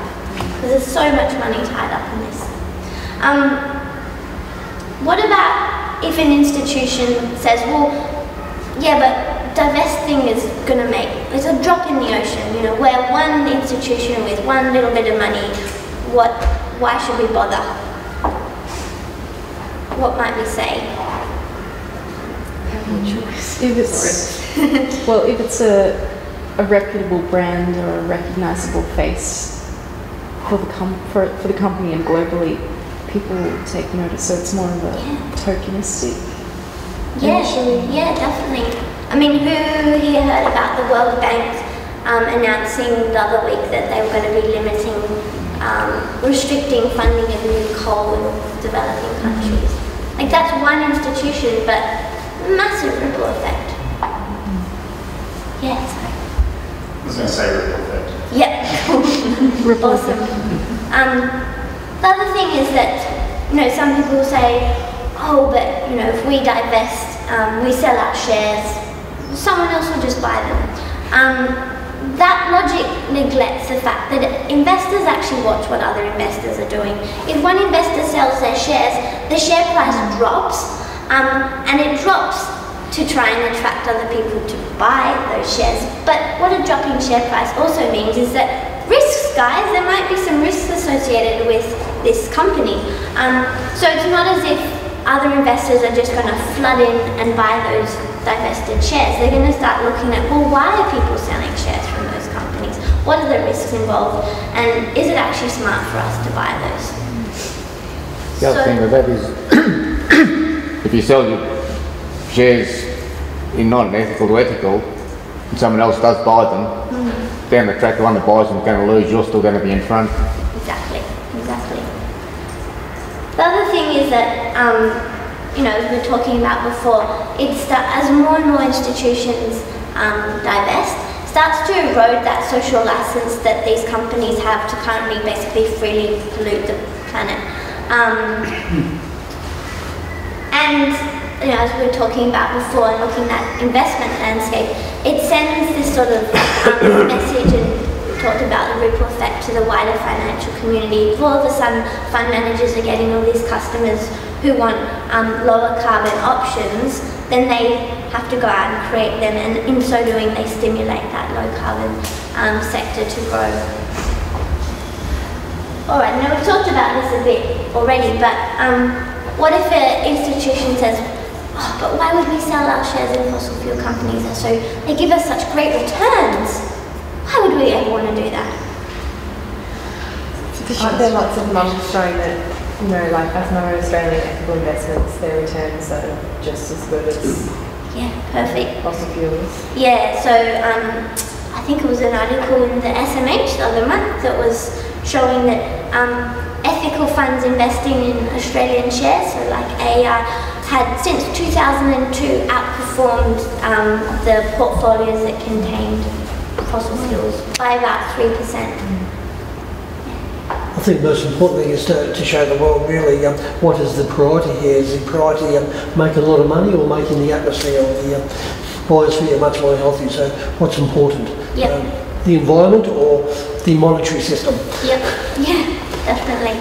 because there's so much money tied up in this. What about if an institution says, well, yeah, but divesting is going to make, it's a drop in the ocean, we're one institution with one little bit of money, why should we bother? What might we say? If it's well, if it's a reputable brand or a recognisable face for the company and globally, people take notice. So it's more of a tokenistic. Yeah, definitely. I mean, who here heard about the World Bank announcing the other week that they were going to be limiting, restricting funding of new coal in developing countries? Like, that's one institution, but massive ripple effect. Yeah, sorry. I was going to say ripple effect. Yep. Awesome. The other thing is that, you know, some people say, oh, but, you know, if we divest, we sell our shares, someone else will just buy them. That logic neglects the fact that investors actually watch what other investors are doing. If one investor sells their shares, the share price drops, and it drops to try and attract other people to buy those shares. But what a drop in share price also means is that risks, guys, there might be some risks associated with this company. So it's not as if other investors are just going to flood in and buy those divested shares. They're going to start looking at, well, why are people selling shares from those companies? What are the risks involved? And is it actually smart for us to buy those? The other thing with that is, if you sell your shares in not an ethical to ethical, and someone else does buy them, down the track, the one that buys them is going to lose, you're still going to be in front. Exactly. The other thing is that, you know, as we were talking about before, as more and more institutions divest, starts to erode that social license that these companies have to currently basically freely pollute the planet. And, you know, as we were talking about before and looking at investment landscape, it sends this sort of message, and we talked about the ripple effect to the wider financial community. If all of a sudden fund managers are getting all these customers who want lower carbon options, then they have to go out and create them, and in so doing they stimulate that low carbon sector to grow. Alright, now we've talked about this a bit already, but what if an institution says, oh, but why would we sell our shares in fossil fuel companies? So they give us such great returns. Why would we ever want to do that? There are lots of models showing that, you know, like as no Australian ethical investments, their returns are just as good as perfect fossil fuels. Yeah, so I think it was an article in the SMH the other month that was showing that ethical funds investing in Australian shares, so like AEI, had since 2002 outperformed the portfolios that contained fossil fuels by about 3%. I think the most important thing is to show the world really what is the priority here. Is the priority making a lot of money or making the atmosphere or the biosphere much more healthy? So what's important? The environment or the monetary system? Definitely.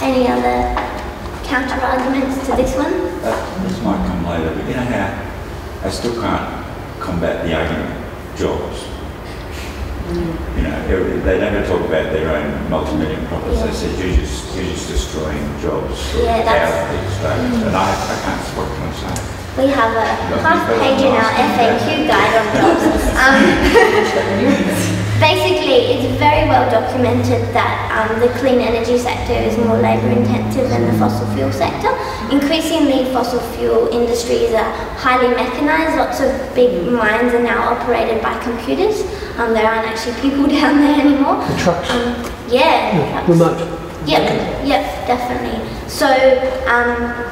Any other counter arguments to this one? This might come later, but you know how I still can't combat the argument of jobs. You know, they never talk about their own multi-million profits. They said you're just destroying jobs out of the Australians, and I can't support what I'm saying. We have a half page in our FAQ guide on jobs. Basically, it's very well documented that the clean energy sector is more labour intensive than the fossil fuel sector. Increasingly, fossil fuel industries are highly mechanised. Lots of big mines are now operated by computers. There aren't actually people down there anymore. The trucks. Remote. Yep, definitely. So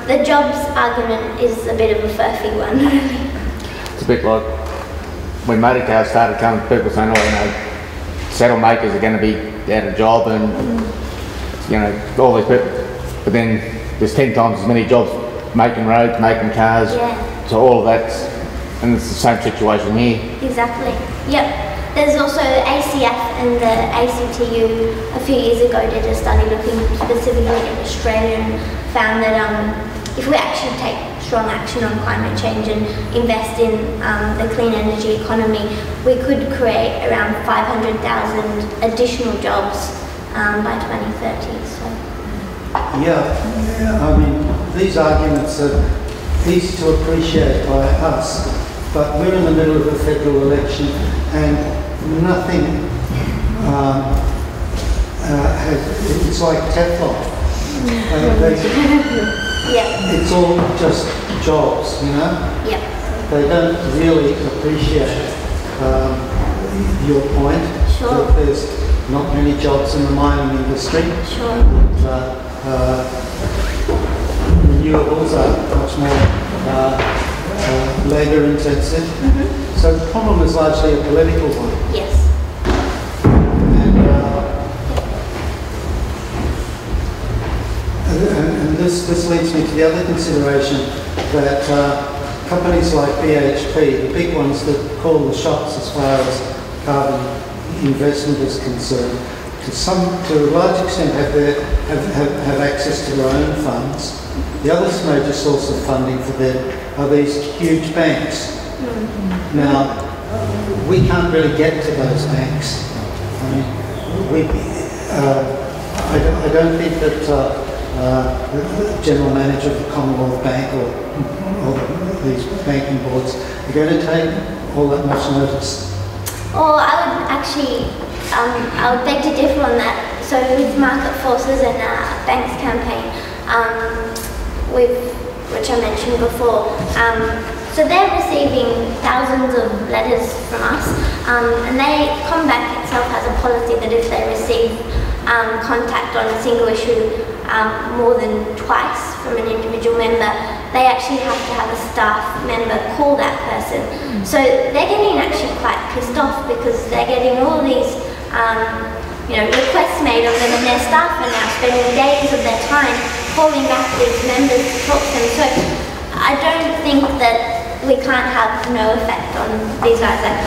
the jobs argument is a bit of a furphy one. It's a bit like when motor cars started coming, people saying, oh, you know, saddle makers are going to be out of job, and you know, all these people. But then there's 10 times as many jobs making roads, making cars. So all of that, and it's the same situation here. Exactly. Yep. There's also ACF and the ACTU a few years ago did a study looking specifically at Australia and found that if we actually take strong action on climate change and invest in the clean energy economy, we could create around 500,000 additional jobs by 2030. So. Yeah, I mean, these arguments are easy to appreciate by us, but we're in the middle of a federal election and nothing it's like Teflon. It's all just jobs, you know? They don't really appreciate your point that there's not many jobs in the mining industry. Renewables are much more labour intensive. So the problem is largely a political one. And this leads me to the other consideration that companies like BHP, the big ones that call the shots as far as carbon investment is concerned, to a large extent have access to their own funds. The other major source of funding for them are these huge banks. Now, we can't really get to those banks. I mean, I don't think that the general manager of the Commonwealth Bank or these banking boards are going to take all that much notice. Or I would actually, I would beg to differ on that. So with market forces and banks campaign, which I mentioned before, so they're receiving thousands of letters from us, and Combank itself has a policy that if they receive contact on a single issue more than twice from an individual member, they actually have to have a staff member call that person. So they're getting actually quite pissed off because they're getting all these requests made of them, and their staff are now spending days of their time calling back these members to talk to them. So I don't think that we can't have no effect on these guys. Like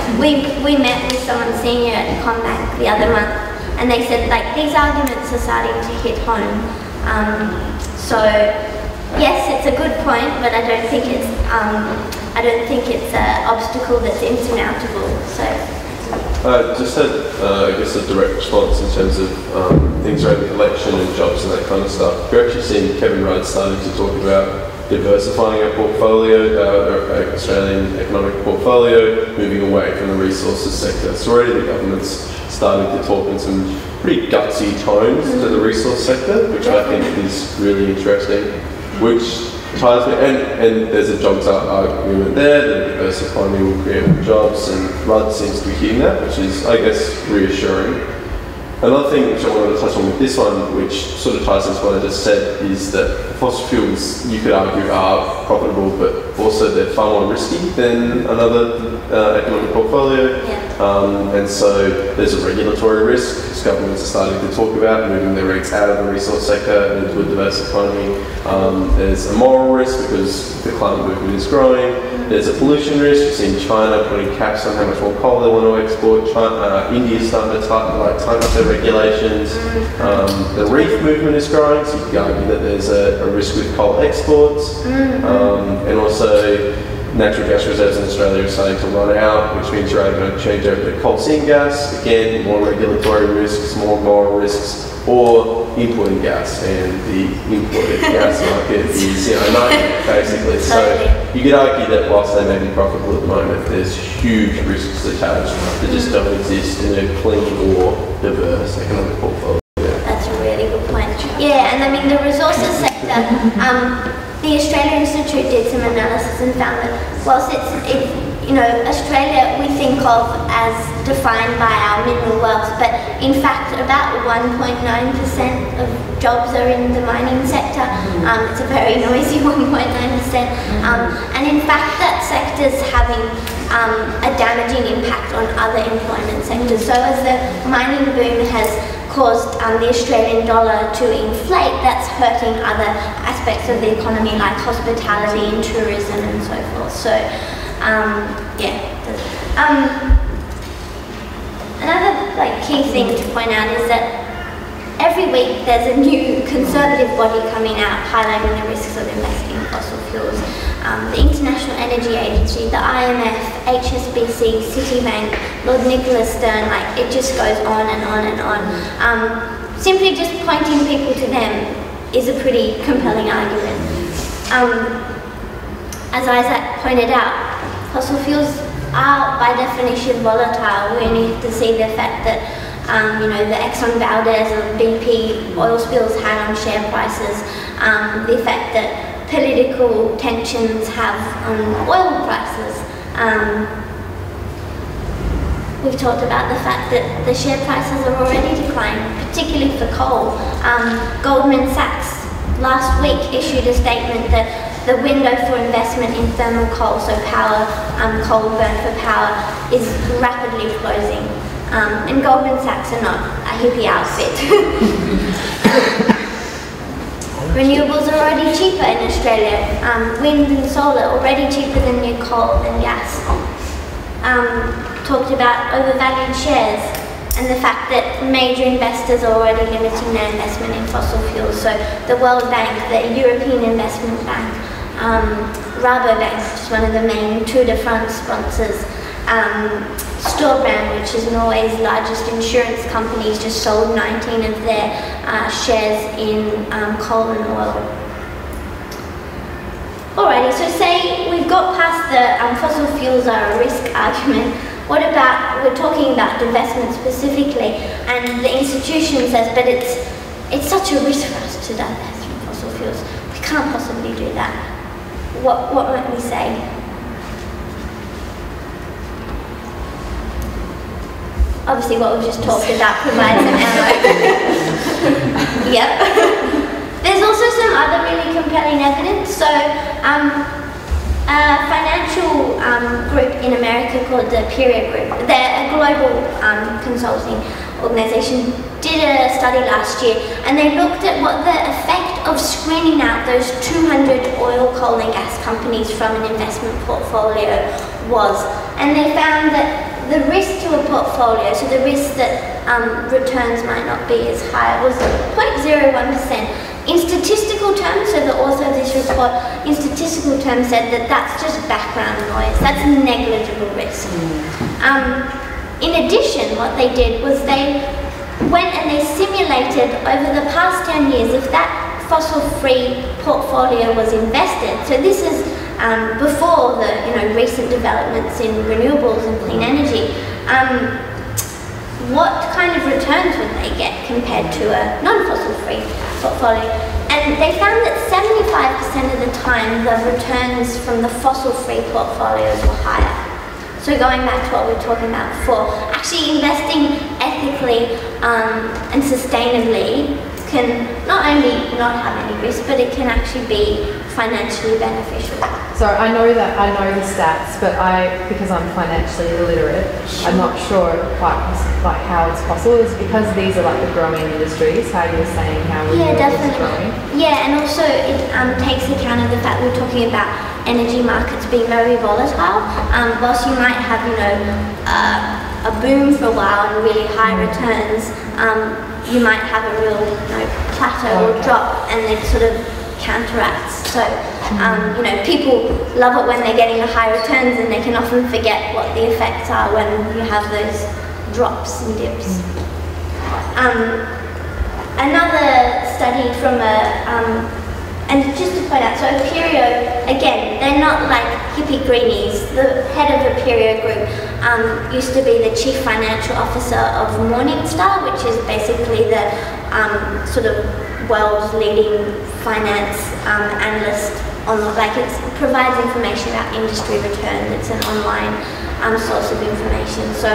we met with someone senior at Combank the other month, and they said like these arguments are starting to hit home. So yes, it's a good point, but I don't think it's an obstacle that's insurmountable. So. Just had, I guess, a direct response in terms of things around the election and jobs and that kind of stuff. We're actually seeing Kevin Rudd starting to talk about diversifying our portfolio, our Australian economic portfolio, moving away from the resources sector. So already the government's starting to talk in some pretty gutsy tones to the resource sector, which I think is really interesting, which ties me, and there's a jobs argument there, the diverse economy will create more jobs, and Rudd seems to be hitting that, which is, I guess, reassuring. Another thing which I wanted to touch on with this one, which sort of ties into what I just said, is that fossil fuels, you could argue, are profitable, but also they're far more risky than another economic portfolio. And so there's a regulatory risk, because governments are starting to talk about moving their rigs out of the resource sector into a diverse economy. There's a moral risk, because the climate movement is growing. There's a pollution risk. We've seen China putting caps on how much more coal they want to export. India's starting to tighten up their regulations. The reef movement is growing, so you could argue that there's a risk with coal exports. And also, natural gas reserves in Australia are starting to run out, which means you're either going to change over to coal seam gas, again, more regulatory risks, more moral risks, or importing gas, and the imported gas market is a nightmare, basically. So you could argue that whilst they may be profitable at the moment, there's huge risks attached that just don't exist in a clean or diverse economic portfolio. That's a really good point. Yeah, and I mean the resources sector, the Australia Institute did some analysis and found that whilst Australia we think of as defined by our mineral wealth, but in fact about 1.9% of jobs are in the mining sector. It's a very noisy 1.9%. And in fact that sector's having a damaging impact on other employment sectors. So as the mining boom has caused the Australian dollar to inflate, that's hurting other aspects of the economy like hospitality and tourism and so forth. So, another key thing to point out is that every week there's a new conservative body coming out highlighting the risks of investing in fossil fuels. The International Energy Agency, the IMF, HSBC, Citibank, Lord Nicholas Stern, it just goes on and on and on. Simply just pointing people to them is a pretty compelling argument. as Isaac pointed out, fossil fuels are by definition volatile. We only have to see the fact that you know, the Exxon Valdez or BP oil spills had on share prices, the effect that political tensions have on oil prices. We've talked about the fact that the share prices are already declining, particularly for coal. Goldman Sachs last week issued a statement that the window for investment in thermal coal, so power, coal burnt for power, is rapidly closing. And Goldman Sachs are not a hippie outfit. Renewables are already cheaper in Australia. Wind and solar already cheaper than new coal and gas. Talked about overvalued shares and the fact that major investors are already limiting their investment in fossil fuels. So the World Bank, the European Investment Bank, Rabobank, which is one of the main Tour de France sponsors, Storebrand, which is Norway's largest insurance company, just sold 19 of their shares in coal and oil. Alrighty, so say we've got past the fossil fuels are a risk argument. What about, we're talking about divestment specifically, and the institution says, but it's such a risk for us to divest from fossil fuels. We can't possibly do that. What might we say? Obviously what we've just talked about provides some ammo. Yep. There's also some other really compelling evidence. So a financial group in America called the Period Group, they're a global consulting organization, did a study last year, and they looked at what the effect of screening out those 200 oil, coal and gas companies from an investment portfolio was. And they found that the risk to a portfolio, so the risk that returns might not be as high, was 0.01%. In statistical terms, so the author of this report, in statistical terms said that that's just background noise, that's negligible risk. In addition, what they did was they went and they simulated over the past 10 years if that fossil-free portfolio was invested. So this is before the recent developments in renewables and clean energy. What kind of returns would they get compared to a non-fossil free portfolio? And they found that 75% of the time the returns from the fossil free portfolios were higher. So going back to what we were talking about before, actually investing ethically and sustainably can not only not have any risk, but it can actually be financially beneficial. So I know the stats, but because I'm financially illiterate, I'm not sure quite like how it's possible. It's because these are like the growing industries, how you were saying how renewables is growing. Yeah, and also it takes account of the fact we're talking about energy markets being very volatile. Whilst you might have a boom for a while and really high returns, you might have a real plateau or drop, and it sort of counteracts. So people love it when they're getting the high returns, and they can often forget what the effects are when you have those drops and dips. Another study from and just to point out, so Aperio, again, they're not like hippie greenies. The head of Aperio Group used to be the chief financial officer of Morningstar, which is basically the sort of world's leading finance analyst on it provides information about industry return. It's an online source of information. So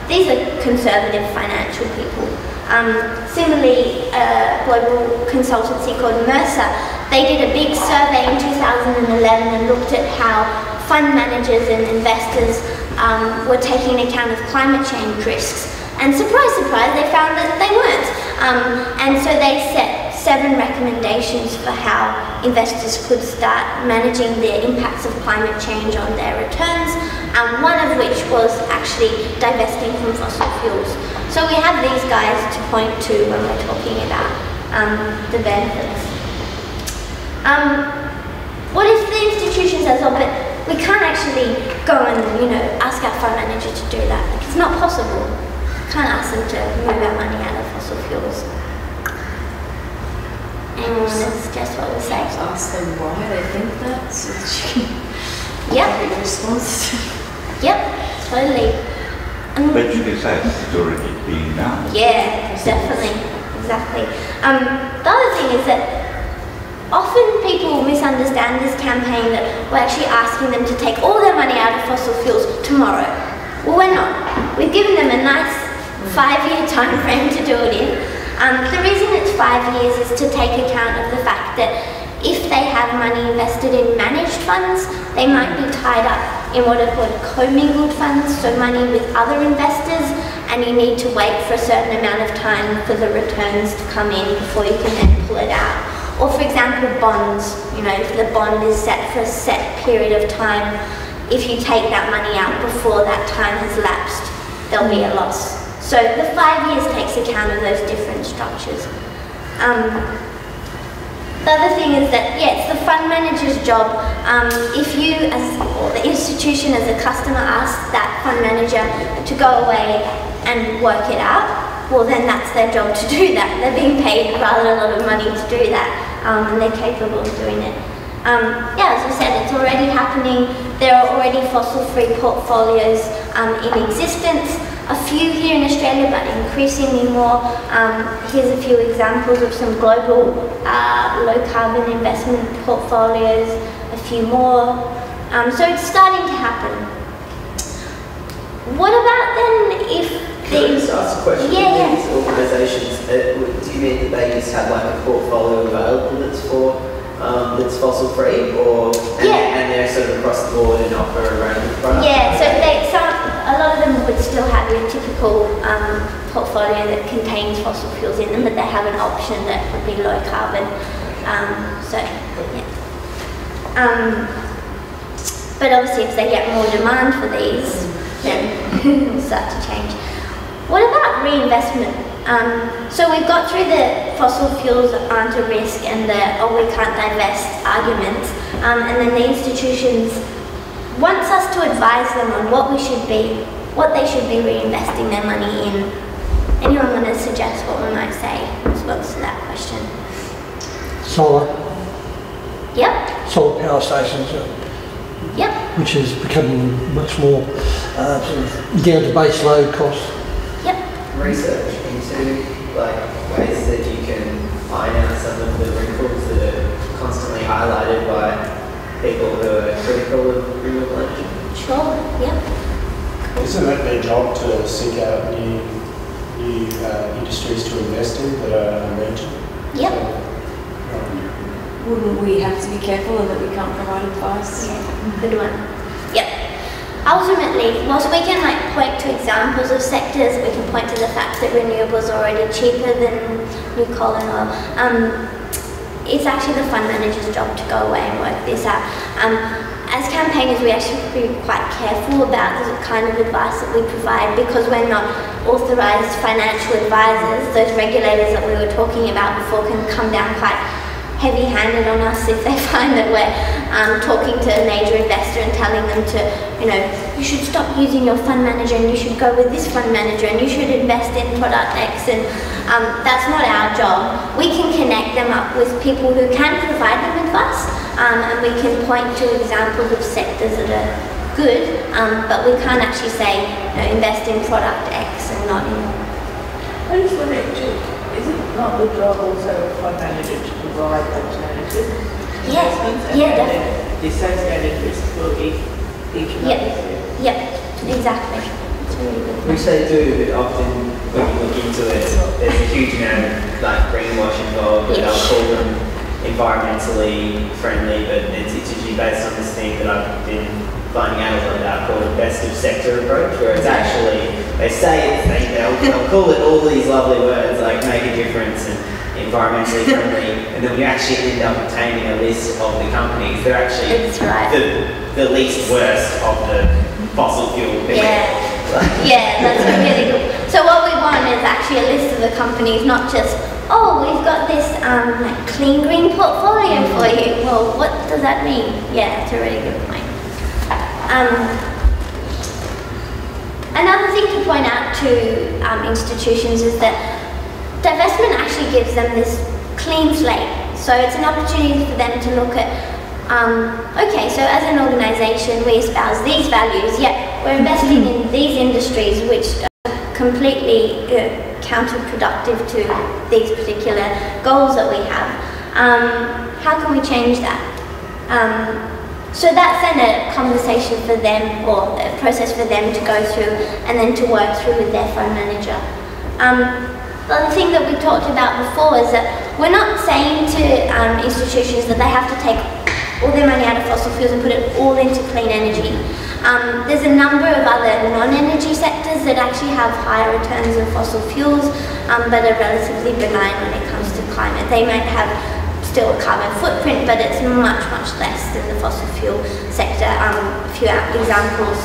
these are conservative financial people. Similarly, a global consultancy called Mercer, they did a big survey in 2011 and looked at how fund managers and investors were taking account of climate change risks. And surprise, surprise, they found that they weren't. And so they set 7 recommendations for how investors could start managing the impacts of climate change on their returns, and one of which was actually divesting from fossil fuels. So we have these guys to point to when we're talking about the benefits. What if the institution says, oh, but we can't actually go and ask our fund manager to do that? Like, it's not possible. We can't ask them to move our money out of fossil fuels. And it's just what we say. Ask them why they think that, so that you can Yep. have a response. Yep, totally. But you can say it's already being done. Yeah, definitely, exactly. The other thing is that often people misunderstand this campaign that we're actually asking them to take all their money out of fossil fuels tomorrow. Well, we're not. We've given them a nice 5-year time frame to do it in. The reason it's 5 years is to take account of the fact that if they have money invested in managed funds, they might be tied up in what are called commingled funds, so money with other investors, and you need to wait for a certain amount of time for the returns to come in before you can then pull it out. Or for example, bonds, you know, if the bond is set for a set period of time, if you take that money out before that time has lapsed, there'll be a loss. So the 5 years takes account of those different structures. The other thing is that, yeah, it's the fund manager's job. If you, or the institution as a customer, asks that fund manager to go away and work it out, well then that's their job to do that. They're being paid rather a lot of money to do that, and they're capable of doing it. Yeah, as I said, it's already happening. There are already fossil-free portfolios in existence. A few here in Australia, but increasingly more. Here's a few examples of some global low-carbon investment portfolios, a few more. So it's starting to happen. What about then if Can I just ask a question? Yeah, These organisations, do you mean that they just have like a portfolio available that's fossil free, or and they're sort of across the board and offer a range of products? Yeah, so a lot of them would still have your typical portfolio that contains fossil fuels in them, but they have an option that would be low carbon. So yeah. But obviously, if they get more demand for these, then it will start to change. What about reinvestment? So we've got through the fossil fuels aren't a risk and the we can't divest arguments, and then the institutions wants us to advise them on what they should be reinvesting their money in. Anyone want to suggest what we might say in response to that question? Solar. Yep. Solar power stations. Yep. Which is becoming much more sort of down to base load cost. Yep. Research into like ways that you can iron out some of the wrinkles that are constantly highlighted by people who are critical of renewable energy. Sure. Yep. Isn't that their job to seek out new industries to invest in that are emerging? Yep. Wouldn't we have to be careful and that we can't provide advice? Yeah, good one. Yep. Ultimately, whilst we can point to examples of sectors, we can point to the fact that renewables are already cheaper than new coal and oil. It's actually the fund manager's job to go away and work this out. As campaigners, we actually have to be quite careful about the kind of advice that we provide, because we're not authorised financial advisors. Those regulators that we were talking about before can come down quite heavy-handed on us if they find that we're talking to a major investor and telling them to, you know, you should stop using your fund manager and you should go with this fund manager and you should invest in product X, and that's not our job. We can connect them up with people who can provide them advice, and we can point to examples of sectors that are good, but we can't actually say, you know, invest in product X and not in... I just wondering, is it not the job also of fund manager to provide alternative investments and the associated risk for each of those? Yep, exactly. It's really good. Which they do, but often when you look into it, there's a huge amount of like greenwash involved. They'll call them environmentally friendly, but it's usually based on this thing that I've been finding out a lot about called a best of sector approach, where it's actually, they say it's, they'll call it all these lovely words like make a difference and environmentally friendly, and then when you actually end up obtaining a list of the companies, they're actually the least worst of the fossil fuel people. Yeah, that's really good. So what we want is actually a list of the companies, not just, oh, we've got this clean green portfolio for you. Well, what does that mean? Yeah, it's a really good point. Another thing to point out to institutions is that divestment actually gives them this clean slate. So it's an opportunity for them to look at, okay, so as an organisation we espouse these values, yet we're investing in these industries which are completely counterproductive to these particular goals that we have. How can we change that? So that's then a conversation for them, or a process for them to go through and then to work through with their fund manager. The other thing that we talked about before is that we're not saying to institutions that they have to take all their money out of fossil fuels and put it all into clean energy. There's a number of other non-energy sectors that actually have higher returns than fossil fuels, but are relatively benign when it comes to climate. They might have still a carbon footprint, but it's much, much less than the fossil fuel sector. A few examples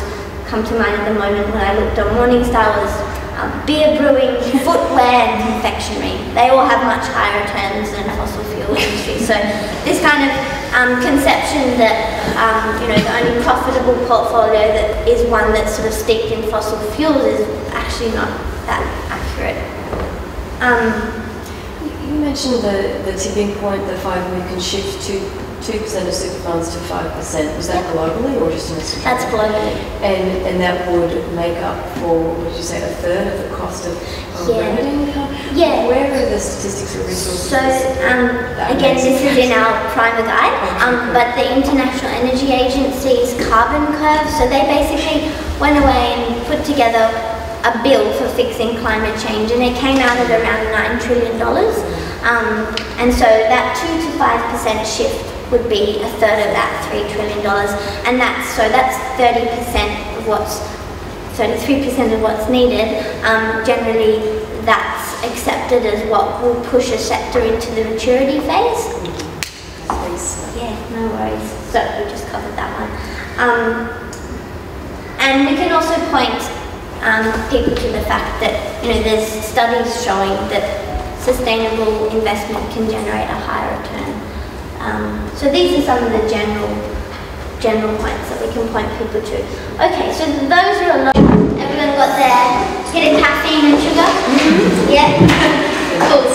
come to mind at the moment when I looked on Morningstar was beer brewing, footwear and confectionery. They all have much higher returns than fossil fuel industry. So this kind of conception that you know, the only profitable portfolio that is one that's sort of steeped in fossil fuels is actually not that accurate. You mentioned the tipping point, the 5 we can shift to 2% of super funds to 5%. Was that globally or just in Australia? That's globally. And that would make up for, would you say, a third of the cost of remedy income? Yeah. Where are the statistics or resources? So again, this is in our primer guide, but the International Energy Agency's carbon curve, so they basically went away and put together a bill for fixing climate change, and it came out at around $9 trillion. And so that 2 to 5% shift would be a third of that $3 trillion, and that's 30% of what's 33% of what's needed. Generally, that's accepted as what will push a sector into the maturity phase. Yeah, no worries. So we just covered that one. And we can also point people to the fact that, you know, there's studies showing that sustainable investment can generate a higher return. So these are some of the general points that we can point people to. Okay, so those are a lot. Everyone got their hit of caffeine and sugar? Yeah? Cool.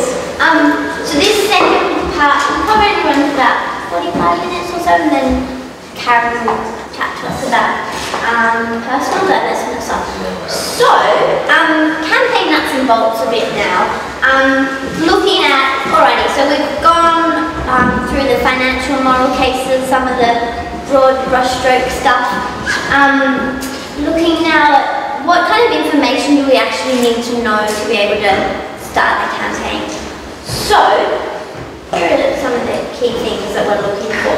So this second part will probably run for about 45 minutes or so, and then Karen will chat to us about personal divestment stuff. So, campaign nuts and bolts a bit now. Looking at, alrighty, so we've gone through the financial moral cases, some of the broad brushstroke stuff. Looking now at what kind of information do we actually need to know to be able to start a campaign. So, here are some of the key things that we're looking for.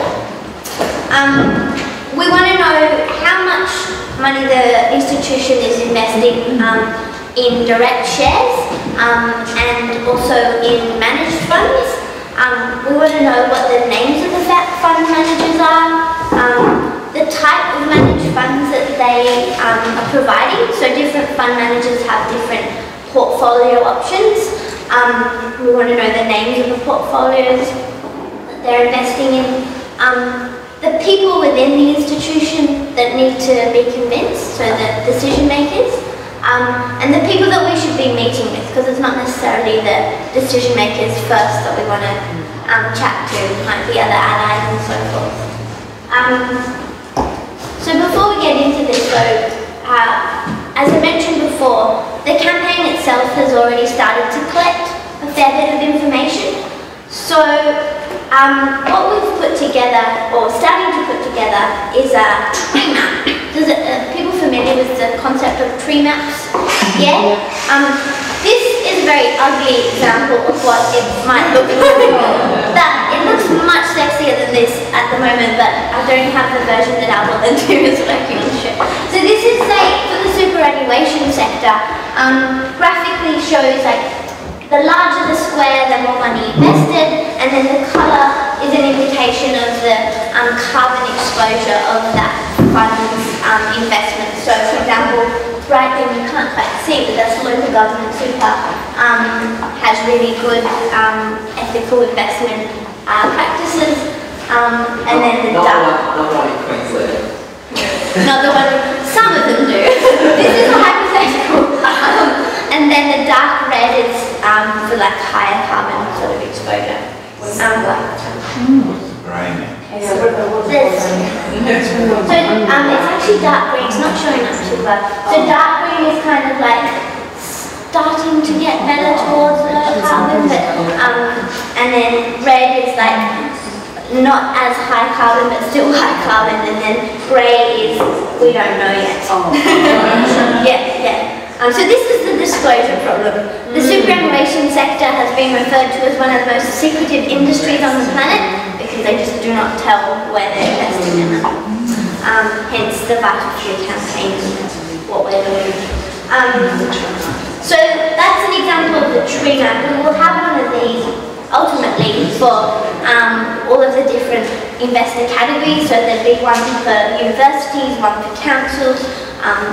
We want to know how much money the institution is investing in direct shares and also in managed funds. We want to know what the names of the fund managers are, the type of managed funds that they are providing. So different fund managers have different portfolio options. We want to know the names of the portfolios that they're investing in. The people within the institution that need to be convinced, so the decision makers, and the people that we should be meeting with, because it's not necessarily the decision makers first that we want to chat to, it might be other allies and so forth. So before we get into this though, as I mentioned before, the campaign itself has already started to collect a fair bit of information. So what we've put together, or starting to put together, is a tree map. People familiar with the concept of tree maps? Yeah? This is a very ugly example of what it might look like. It looks much sexier than this at the moment, but I don't have the version that our volunteer is working on to show. So this is, say, for the superannuation sector, graphically shows like the larger the square, the more money invested, and then the colour is an indication of the carbon exposure of that fund's investment. So, for example, right there you can't quite see, but that's local government super has really good ethical investment practices, and then the dark. Not one in Queensland. Not the one. Some of them do. This is a hypothetical. And then the dark red is for like higher carbon sort of exposure. What's the grey now? It's actually dark green, it's not showing up too well. So dark green is kind of like starting to get better towards low carbon, but, and then red is like not as high carbon but still high carbon, and then grey is we don't know yet. Yeah. So this is the disclosure problem. The superannuation sector has been referred to as one of the most secretive industries on the planet because they just do not tell where they're investing in them. Hence the Vital Few campaign and what we're doing. So that's an example of the tree map. We will have one of these ultimately for all of the different investor categories. So there'll be one for universities, one for councils,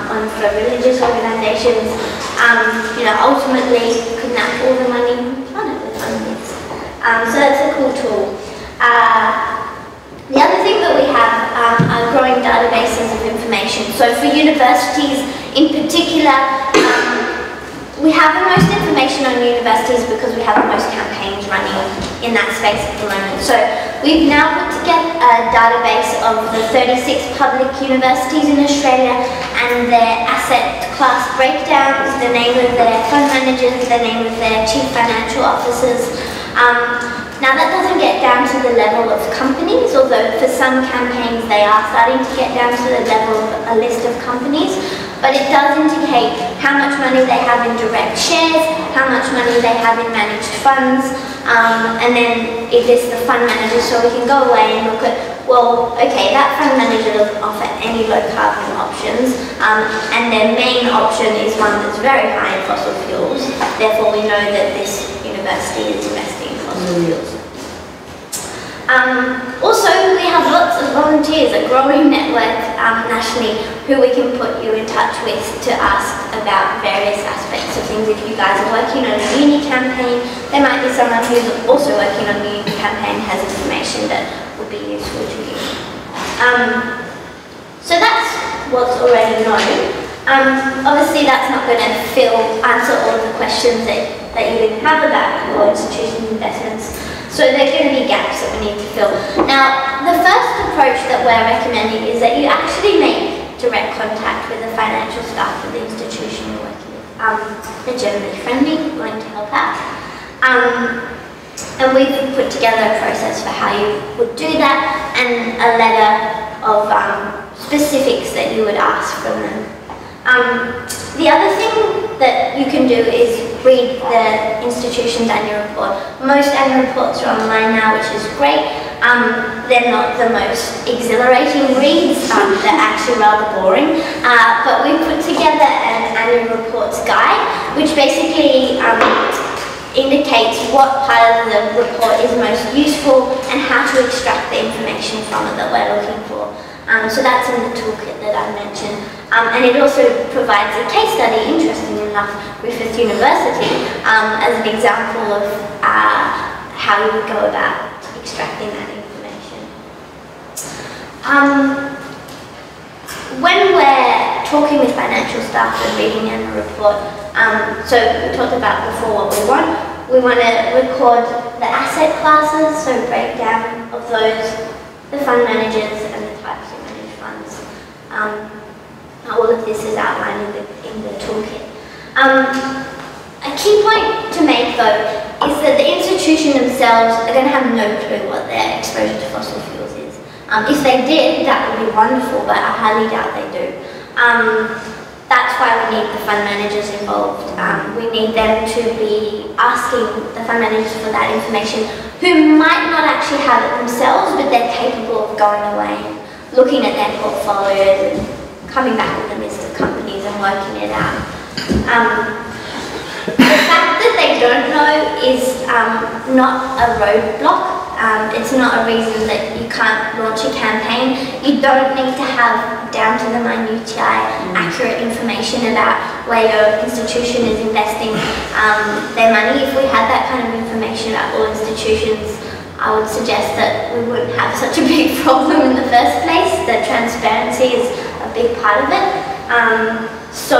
one for religious organisations. Ultimately could map all the money on it with one of these. So that's a cool tool. The other thing that we have are growing databases of information. So for universities in particular, we have the most information on universities because we have the most campaigns running in that space at the moment. So we've now put together a database of the 36 public universities in Australia and their asset class breakdowns, the name of their fund managers, the name of their chief financial officers. Now that doesn't get down to the level of companies, although for some campaigns they are starting to get down to the level of a list of companies, but it does indicate how much money they have in direct shares, how much money they have in managed funds, and then it lists the fund managers, so we can go away and look at, well, okay, that fund manager doesn't offer any low carbon options, and their main option is one that's very high in fossil fuels, therefore we know that this university is investing in fossil fuels. Also, we have lots of volunteers, a growing network nationally who we can put you in touch with to ask about various aspects of things. If you guys are working on a uni campaign, there might be someone who's also working on a uni campaign has information that would be useful to you. So that's what's already known. Obviously that's not going to answer all of the questions that you didn't have about your institution investments. So there are going to be gaps that we need to fill. Now, the first approach that we're recommending is that you actually make direct contact with the financial staff of the institution you're working with. They're generally friendly, willing to help out. And we've put together a process for how you would do that and a letter of specifics that you would ask from them. The other thing that you can do is read the institution's annual report. Most annual reports are online now, which is great. They're not the most exhilarating reads, they're actually rather boring. But we put together an annual reports guide, which basically indicates what part of the report is most useful and how to extract the information from it that we're looking for. So that's in the toolkit that I mentioned. And it also provides a case study, interesting enough, Griffith University, as an example of how you would go about extracting that information. When we're talking with financial staff and reading in the report, so we talked about before what we want. We want to record the asset classes, so breakdown of those, the fund managers and the types of managed funds. All of this is outlined in the toolkit. A key point to make though is that the institution themselves are going to have no clue what their exposure to fossil fuels is. If they did, that would be wonderful, but I highly doubt they do. That's why we need the fund managers involved. We need them to be asking the fund managers for that information, who might not actually have it themselves, but they're capable of going away and looking at their portfolios and coming back with a list of companies and working it out. The fact that they don't know is not a roadblock. It's not a reason that you can't launch a campaign. You don't need to have down to the minutiae accurate information about where your institution is investing their money. If we had that kind of information about all institutions, I would suggest that we wouldn't have such a big problem in the first place. The transparency is a big part of it. So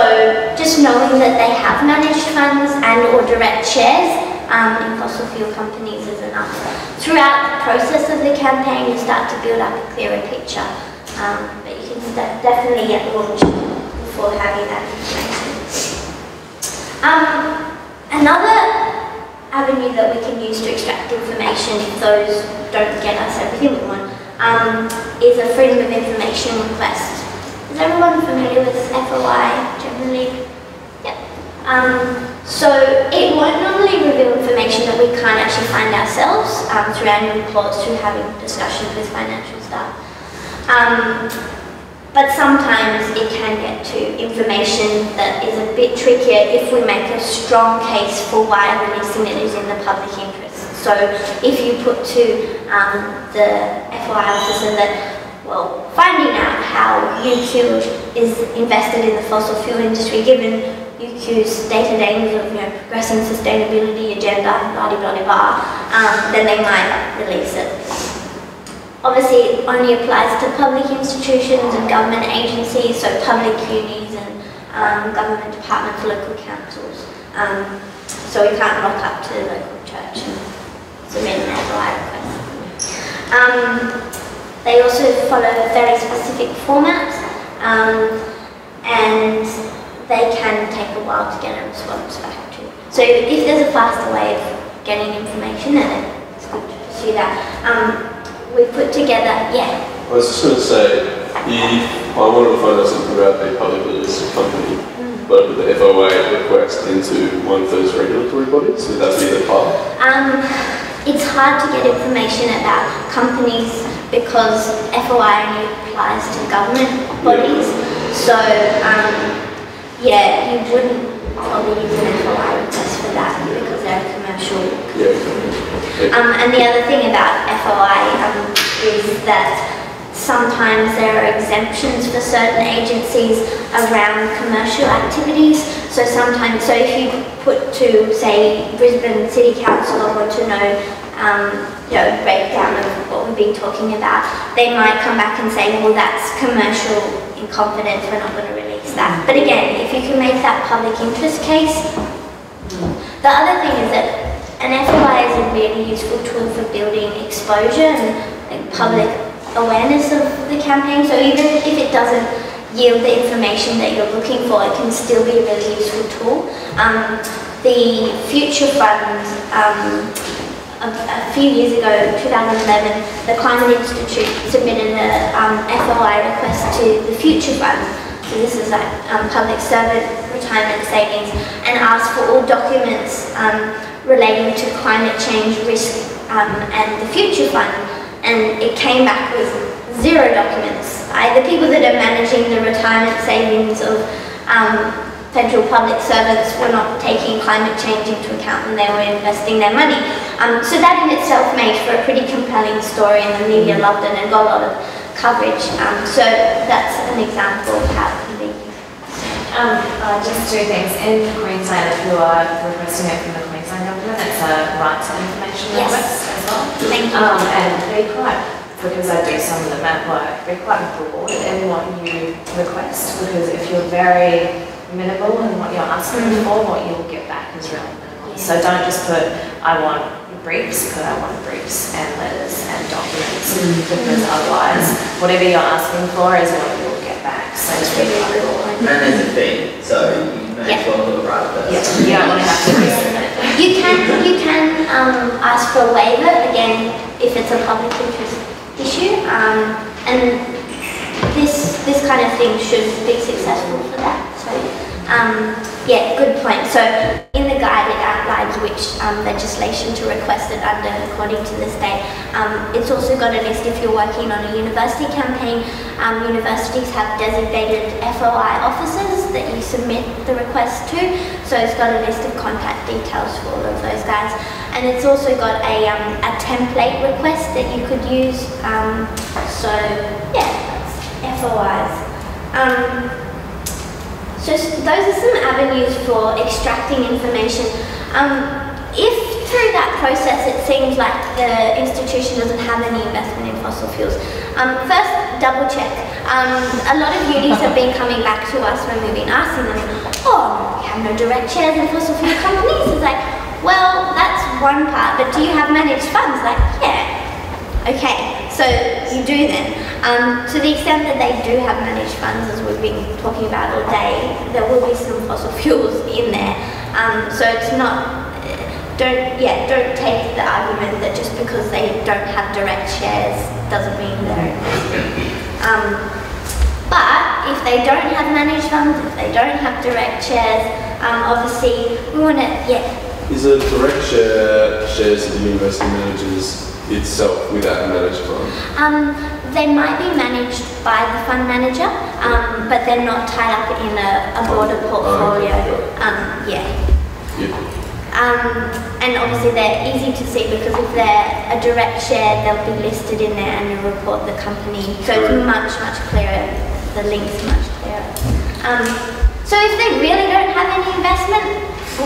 just knowing that they have managed funds and or direct shares in fossil fuel companies is enough. Throughout the process of the campaign, you start to build up a clearer picture, but you can definitely get launched before having that information. Another avenue that we can use to extract information, if those don't get us everything we want, is a freedom of information request. Is everyone familiar with FOI generally? Yep. So it won't normally reveal information that we can't actually find ourselves through annual reports, through having discussions with financial staff. But sometimes it can get to information that is a bit trickier if we make a strong case for why releasing it is in the public interest. So if you put to the FOI officer that, well, finding out how UQ is invested in the fossil fuel industry, given UQ's stated aims of progressing sustainability agenda, blah blah blah blah, then they might release it. Obviously, it only applies to public institutions and government agencies, so public unis and government departments, local councils. So we can't rock up to the local church and submit an FOI request. They also follow very specific formats, and they can take a while to get a response back to. So if there's a faster way of getting information, then it's good to pursue that. We put together, yeah. I was just going to say, if I wanted to find out something about a publicly listed company, but I put the FOA request into one of those regulatory bodies, would that be the path? It's hard to get information about companies because FOI only applies to government bodies. So, yeah, you wouldn't probably use an FOI request for that because they're a commercial. And the other thing about FOI is that sometimes there are exemptions for certain agencies around commercial activities. So sometimes, so if you put to, say, Brisbane City Council or want to know, breakdown of what we've been talking about, they might come back and say, well, that's commercial in confidence, we're not going to release that. But again, if you can make that public interest case. The other thing is that an FOI is a really useful tool for building exposure and public awareness of the campaign. So even if it doesn't yield the information that you're looking for, it can still be a really useful tool. The Future Fund, a few years ago, 2011, the Climate Institute submitted a FOI request to the Future Fund. So this is like public servant retirement savings, and asked for all documents relating to climate change risk and the Future Fund, and it came back with 0 documents. The people that are managing the retirement savings of federal public servants were not taking climate change into account when they were investing their money. So that in itself made for a pretty compelling story, and the media loved it and got a lot of coverage. So that's an example of how it can be. Just 2 things. In Queensland, if you are requesting it from the Queensland government, it's a right to information request as well. Thank you. And be quite, because I do some of the map work, be quite broad in what you request, because if you're very minimal in what you're asking for, what you'll get back is really minimal. So don't just put, I want briefs, because I want briefs and letters and documents, because otherwise, whatever you're asking for is what you'll get back. So just be quite broad. And there's a fee, so you may as well do it right first. You don't want to have to You can ask for a waiver, again, if it's a public interest issue, and this kind of thing should be successful for that. So, yeah, good point. So in the guide it outlines which legislation to request it under according to the state. It's also got a list if you're working on a university campaign. Universities have designated FOI officers that you submit the request to. So it's got a list of contact details for all of those guys. And it's also got a template request that you could use. So yeah, that's FOIs. So those are some avenues for extracting information. If through that process it seems like the institution doesn't have any investment in fossil fuels, first double check. A lot of unis have been coming back to us when we've been asking them, oh, we have no direct shares in fossil fuel companies. It's like, well, that's one part, but do you have managed funds? Like, yeah. Okay, so you do then. To the extent that they do have managed funds, as we've been talking about all day, there will be some fossil fuels in there. So it's not, don't take the argument that just because they don't have direct shares doesn't mean they're investing. But if they don't have managed funds, if they don't have direct shares, obviously we want to, Is a direct shares of the university managers itself without a managed fund? They might be managed by the fund manager, but they're not tied up in a broader portfolio. And obviously they're easy to see because if they're a direct share, they'll be listed in their annual report, the company. So it's much clearer. The link's much clearer. So if they really don't have any investment,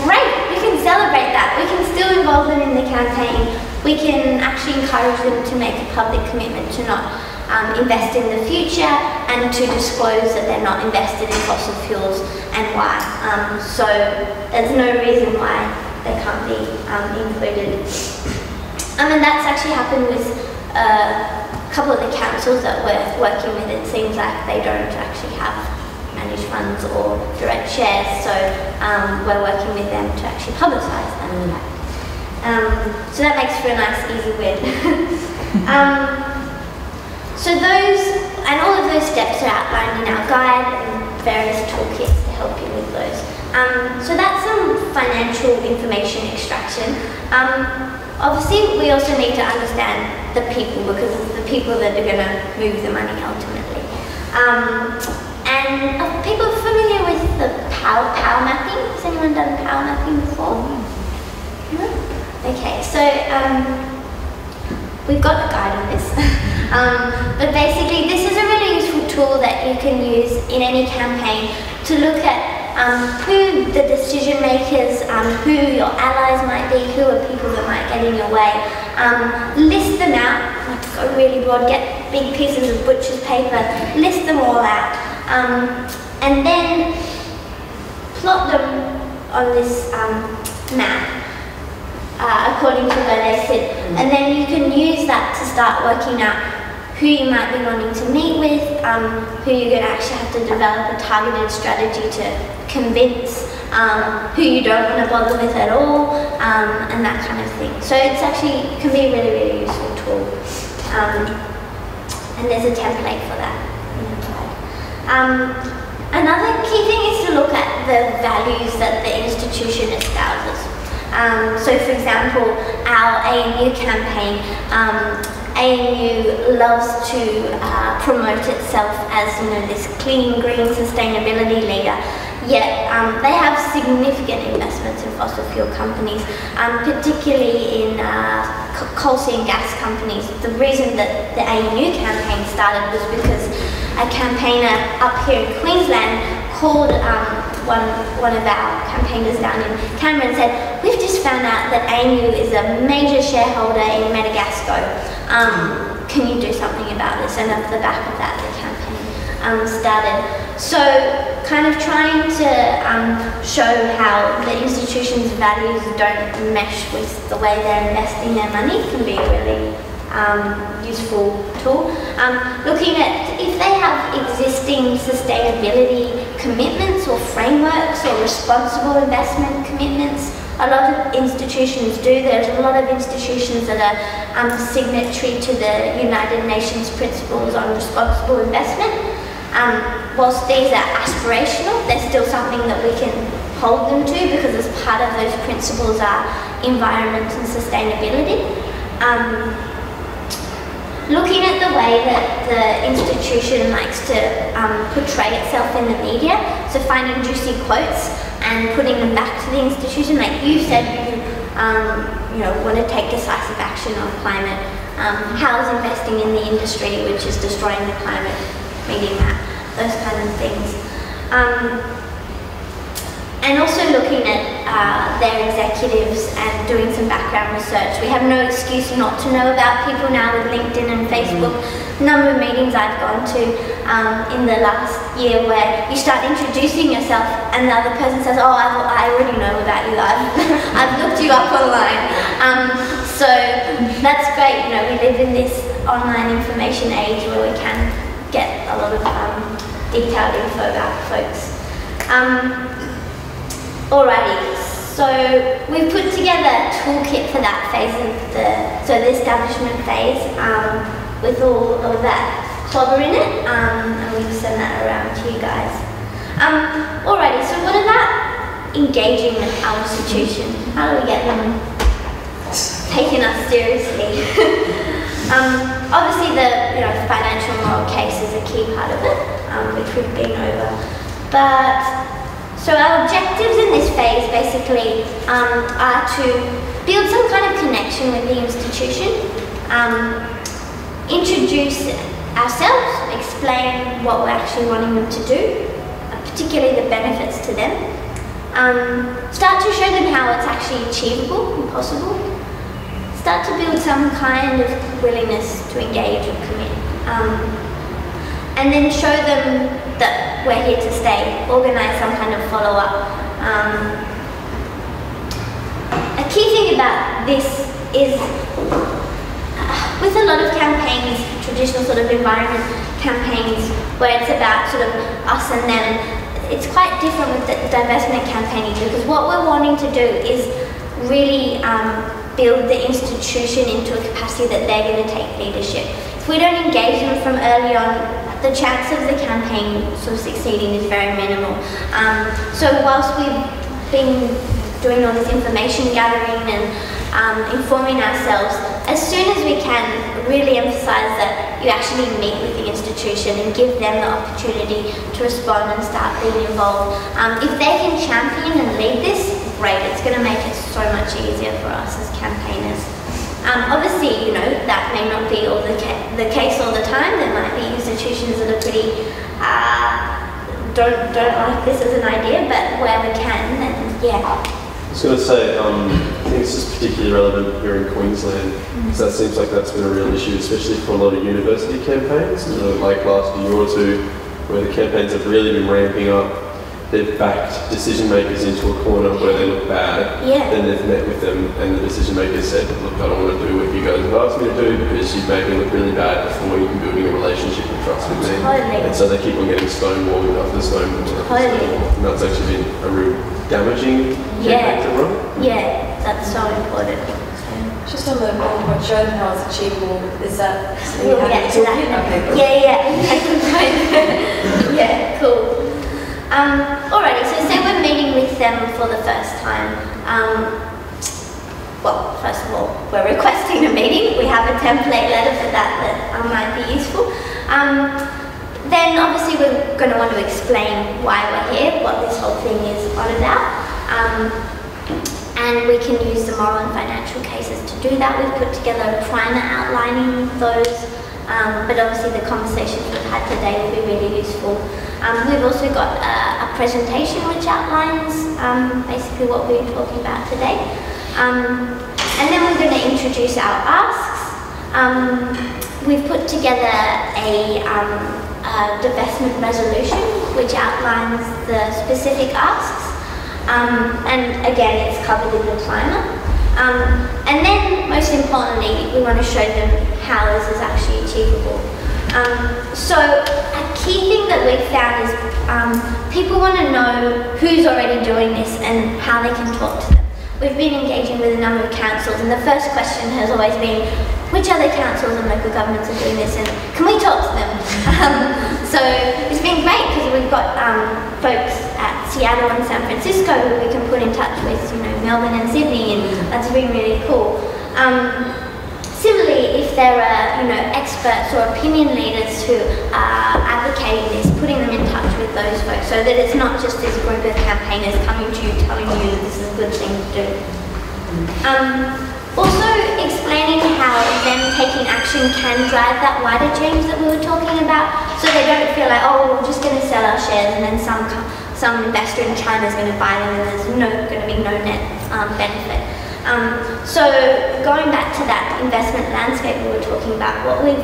great, we can celebrate that. We can still involve them in the campaign. We can actually encourage them to make a public commitment to not invest in the future and to disclose that they're not invested in fossil fuels and why. So there's no reason why they can't be included. And that's actually happened with a couple of the councils that we're working with. It seems like they don't actually have managed funds or direct shares, so we're working with them to actually publicise that. So that makes for a nice easy win. So those, and all of those steps are outlined in our guide and various toolkits to help you with those. So that's some financial information extraction. Obviously, we also need to understand the people because it's the people that are going to move the money ultimately. And are people familiar with the power mapping? Has anyone done power mapping before? No? Okay, so we've got a guide on this. But basically, this is a really useful tool that you can use in any campaign to look at who the decision makers, who your allies might be, who are people that might get in your way. List them out, go really broad, get big pieces of butcher's paper, list them all out, and then plot them on this map according to where they sit. And then you can use that to start working out who you might be wanting to meet with, who you're going to actually have to develop a targeted strategy to convince, who you don't want to bother with at all, and that kind of thing. So it's actually can be a really useful tool. And there's a template for that in the guide. Another key thing is to look at the values that the institution espouses. So for example, our ANU campaign, ANU loves to promote itself as, this clean, green, sustainability leader. Yet they have significant investments in fossil fuel companies, particularly in coal seam gas companies. The reason that the ANU campaign started was because a campaigner up here in Queensland called one of our campaigners down in Canberra and said, we've just found out that ANU is a major shareholder in Madagascar. Can you do something about this? And off the back of that, the campaign started. So kind of trying to show how the institution's values don't mesh with the way they're investing their money can be a really useful tool. Looking at if they have existing sustainability commitments or frameworks or responsible investment commitments. A lot of institutions do. There's a lot of institutions that are signatory to the United Nations Principles on Responsible Investment. Whilst these are aspirational, they're still something that we can hold them to because as part of those principles are environment and sustainability. Looking at the way that the institution likes to portray itself in the media, so finding juicy quotes and putting them back to the institution, like you said, you want to take decisive action on climate. How's investing in the industry, which is destroying the climate, meeting that, those kind of things. and also looking at their executives and doing some background research. We have no excuse not to know about people now with LinkedIn and Facebook. Number of meetings I've gone to in the last year where you start introducing yourself and the other person says, oh, I already know about you, I've looked you up online. So that's great, you know, we live in this online information age where we can get a lot of detailed info about folks. Alrighty, so we've put together a toolkit for that phase of the establishment phase with all of that clobber in it, and we'll send that around to you guys. Alrighty, so what about engaging our institution? How do we get them taking us seriously? Obviously the financial moral case is a key part of it, which we've been over. But so our objectives in this phase basically are to build some kind of connection with the institution, introduce ourselves, explain what we're actually wanting them to do, particularly the benefits to them, start to show them how it's actually achievable and possible, start to build some kind of willingness to engage or commit, and then show them that we're here to stay, organise some kind of follow-up. A key thing about this is with a lot of campaigns, traditional sort of environment campaigns, where it's about sort of us and them, it's quite different with the divestment campaigning, because what we're wanting to do is really build the institution into a capacity that they're going to take leadership. If we don't engage them from early on, the chance of the campaign sort of succeeding is very minimal. So whilst we've been doing all this information gathering and informing ourselves, as soon as we can, really emphasise that you actually meet with the institution and give them the opportunity to respond and start being involved. If they can champion and lead this, great, it's going to make it so much easier for us as campaigners. Obviously, that may not be all the case all the time. There might be institutions that are pretty, don't like this as an idea, but where we can, then yeah. I was going to say, I think this is particularly relevant here in Queensland, because that seems like that's been a real issue, especially for a lot of university campaigns, like last year or two, where the campaigns have really been ramping up. They've backed decision makers into a corner where they look bad. Yeah. Then they've met with them and the decision makers said, look, I don't want to do what you guys have asked me to do because you've made me look really bad before even building a relationship and trust with me. Totally. And so they keep on getting stonewalled after stonewalled after stonewalled. And that's actually been a real damaging campaign to run. Yeah, that's so important. Just on the point, show them how it's achievable, is that... We'll get to that. Okay, cool. Yeah. Yeah, cool. Alrighty, so say we're meeting with them for the first time. Well, first of all, we're requesting a meeting. We have a template letter for that might be useful. Then obviously we're going to want to explain why we're here, what this whole thing is all about. And we can use the moral and financial cases to do that. We've put together a primer outlining those, but obviously the conversations we've had today will be really useful. We've also got a presentation which outlines basically what we were talking about today. And then we're going to introduce our asks. We've put together a divestment resolution which outlines the specific asks. And again, it's covered in the primer. And then, most importantly, we want to show them how this is actually achievable. So a key thing that we've found is people want to know who's already doing this and how they can talk to them. We've been engaging with a number of councils, and the first question has always been, which other councils and local governments are doing this, and can we talk to them? So it's been great because we've got folks at Seattle and San Francisco who we can put in touch with, Melbourne and Sydney, and that's been really cool. Similarly, if there are, experts or opinion leaders who are advocating this, putting them in touch with those folks so that it's not just this group of campaigners coming to you telling you that this is a good thing to do. Also explaining how them taking action can drive that wider change that we were talking about, so they don't feel like, oh, we're just going to sell our shares and then some some investor in China is going to buy them and there's going to be no net benefit. So going back to that investment landscape we were talking about, what we've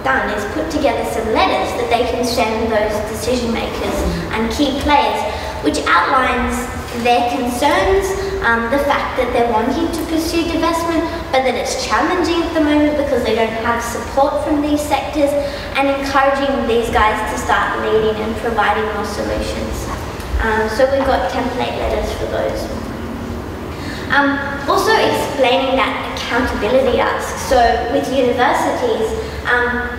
done is put together some letters that they can send those decision makers and key players, which outlines their concerns, the fact that they're wanting to pursue divestment, but that it's challenging at the moment because they don't have support from these sectors, and encouraging these guys to start leading and providing more solutions. So we've got template letters for those. Also explaining that accountability ask. So with universities,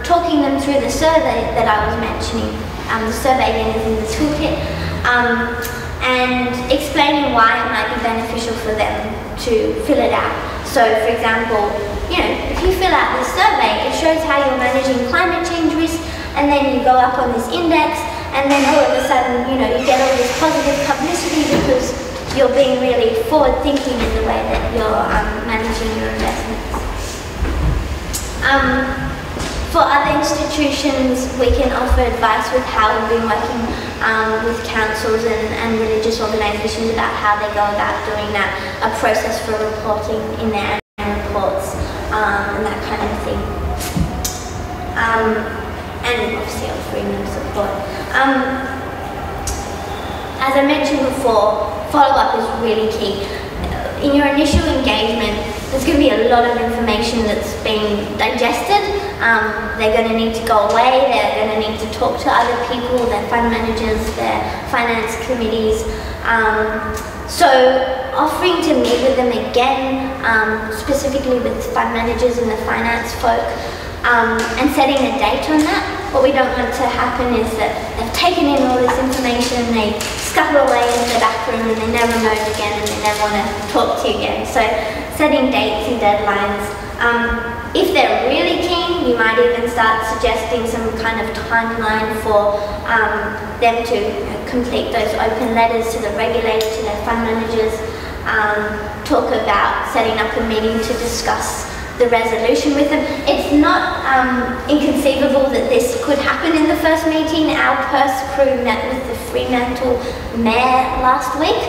talking them through the survey that I was mentioning, the survey again is in the toolkit, and explaining why it might be beneficial for them to fill it out. So for example, if you fill out this survey, it shows how you're managing climate change risk, and then you go up on this index, and then all of a sudden, you get all this positive publicity because you're being really forward-thinking in the way that you're managing your investments. For other institutions, we can offer advice with how we've been working with councils and religious organisations about how they go about doing that, a process for reporting in their annual reports, and that kind of thing. And obviously offering them support. As I mentioned before, follow-up is really key. In your initial engagement, there's going to be a lot of information that's being digested. They're going to need to go away, they're going to need to talk to other people, their fund managers, their finance committees. So offering to meet with them again, specifically with fund managers and the finance folk, and setting a date on that. What we don't want to happen is that they've taken in all this information, they scuttle away into the back room and they never know it again and they never want to talk to you again. So setting dates and deadlines. If they're really keen, you might even start suggesting some kind of timeline for them to complete those open letters to the regulators, to their fund managers, talk about setting up a meeting to discuss the resolution with them. It's not inconceivable that this could happen in the first meeting. Our purse crew met with the Fremantle Mayor last week.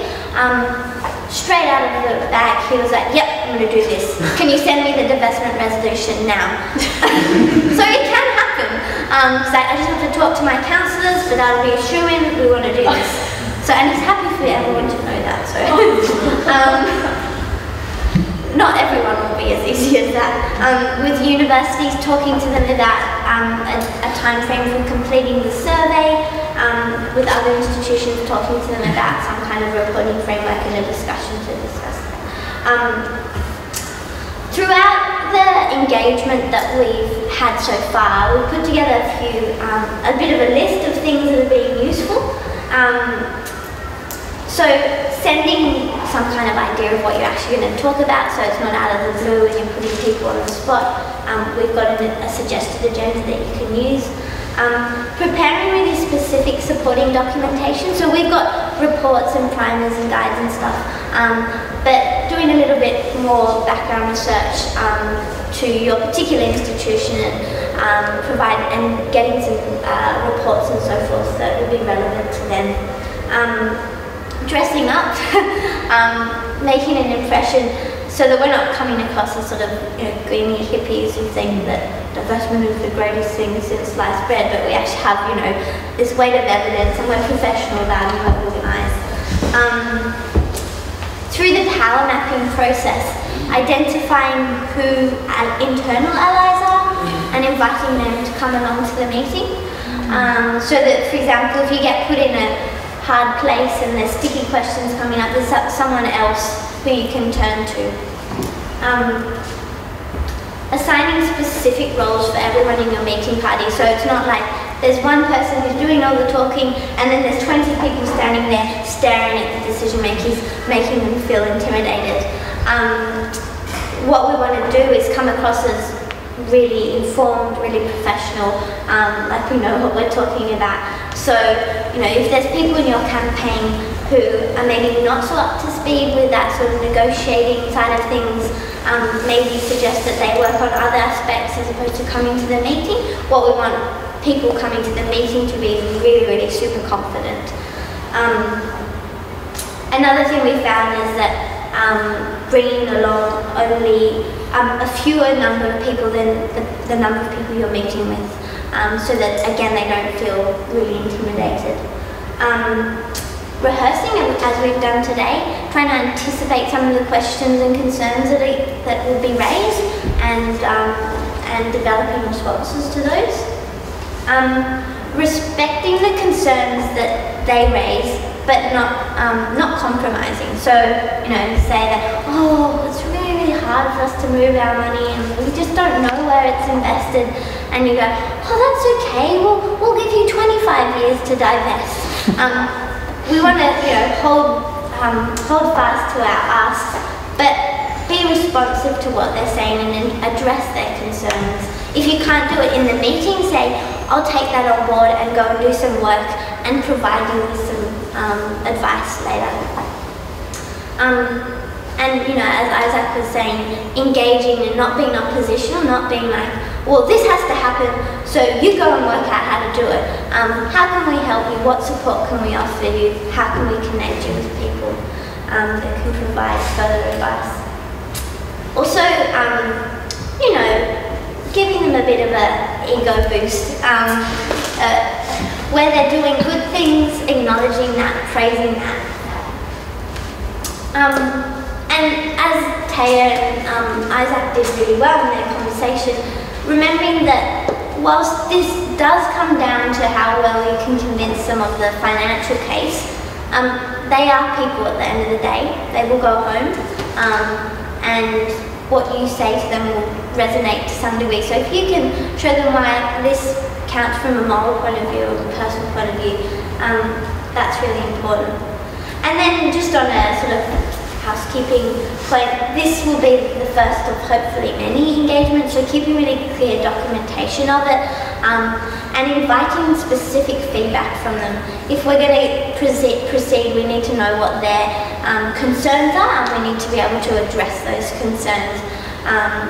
Straight out of the bag, he was like, yep, I'm going to do this. Can you send me the divestment resolution now? So it can happen. So I just have to talk to my councillors, but I'll reassure him we want to do this. So, and he's happy for everyone to know that. So. Not everyone will be as easy as that. With universities, talking to them about a time frame for completing the survey, with other institutions, talking to them about some kind of reporting framework and a discussion to discuss that. Throughout the engagement that we've had so far, we've put together a bit of a list of things that have been useful. So sending some kind of idea of what you're actually going to talk about, so it's not out of the blue and you're putting people on the spot. We've got a suggested agenda that you can use. Preparing really specific supporting documentation. So we've got reports and primers and guides and stuff, but doing a little bit more background research to your particular institution and getting some reports and so forth that would be relevant to them. Dressing up, making an impression so that we're not coming across as sort of greeny hippies who think that divestment is the greatest thing since sliced bread, but we actually have this weight of evidence and we're professional about it and we're organised. Through the power mapping process, identifying who internal allies are and inviting them to come along to the meeting, so that, for example, if you get put in a hard place and there's sticky questions coming up, there's someone else who you can turn to. Assigning specific roles for everyone in your meeting party, so it's not like there's one person who's doing all the talking and then there's 20 people standing there staring at the decision makers, making them feel intimidated. What we want to do is come across as really informed, really professional, like we know what we're talking about. So, if there's people in your campaign who are maybe not so up to speed with that sort of negotiating side of things, maybe suggest that they work on other aspects as opposed to coming to the meeting. What we want people coming to the meeting to be really, really super confident. Another thing we found is that bringing along only a fewer number of people than the number of people you're meeting with, so that again they don't feel really intimidated. Rehearsing, as we've done today, trying to anticipate some of the questions and concerns that will be raised, and developing responses to those. Respecting the concerns that they raise, but not compromising. So, say that, oh, it's really, really hard for us to move our money and we just don't know where it's invested. And you go, oh, that's okay, we'll give you 25 years to divest. We want to, hold fast to our asks, but be responsive to what they're saying and address their concerns. If you can't do it in the meeting, say, I'll take that on board and go and do some work and provide you with some advice later. And as Isaac was saying, engaging and not being oppositional, not being like, well, this has to happen, so you go and work out how to do it. How can we help you? What support can we offer you? How can we connect you with people that can provide further advice? Also, giving them a bit of an ego boost. Where they're doing good things, acknowledging that, praising that. And as Taya and Isaac did really well in their conversation, remembering that whilst this does come down to how well you can convince them of the financial case, they are people at the end of the day. They will go home, and what you say to them will resonate to some degree. So if you can show them why this counts from a moral point of view or a personal point of view, that's really important. And then just on a sort of housekeeping point, this will be the first of hopefully many engagements, so keeping really clear documentation of it, and inviting specific feedback from them. If we're going to proceed, we need to know what their concerns are, and we need to be able to address those concerns.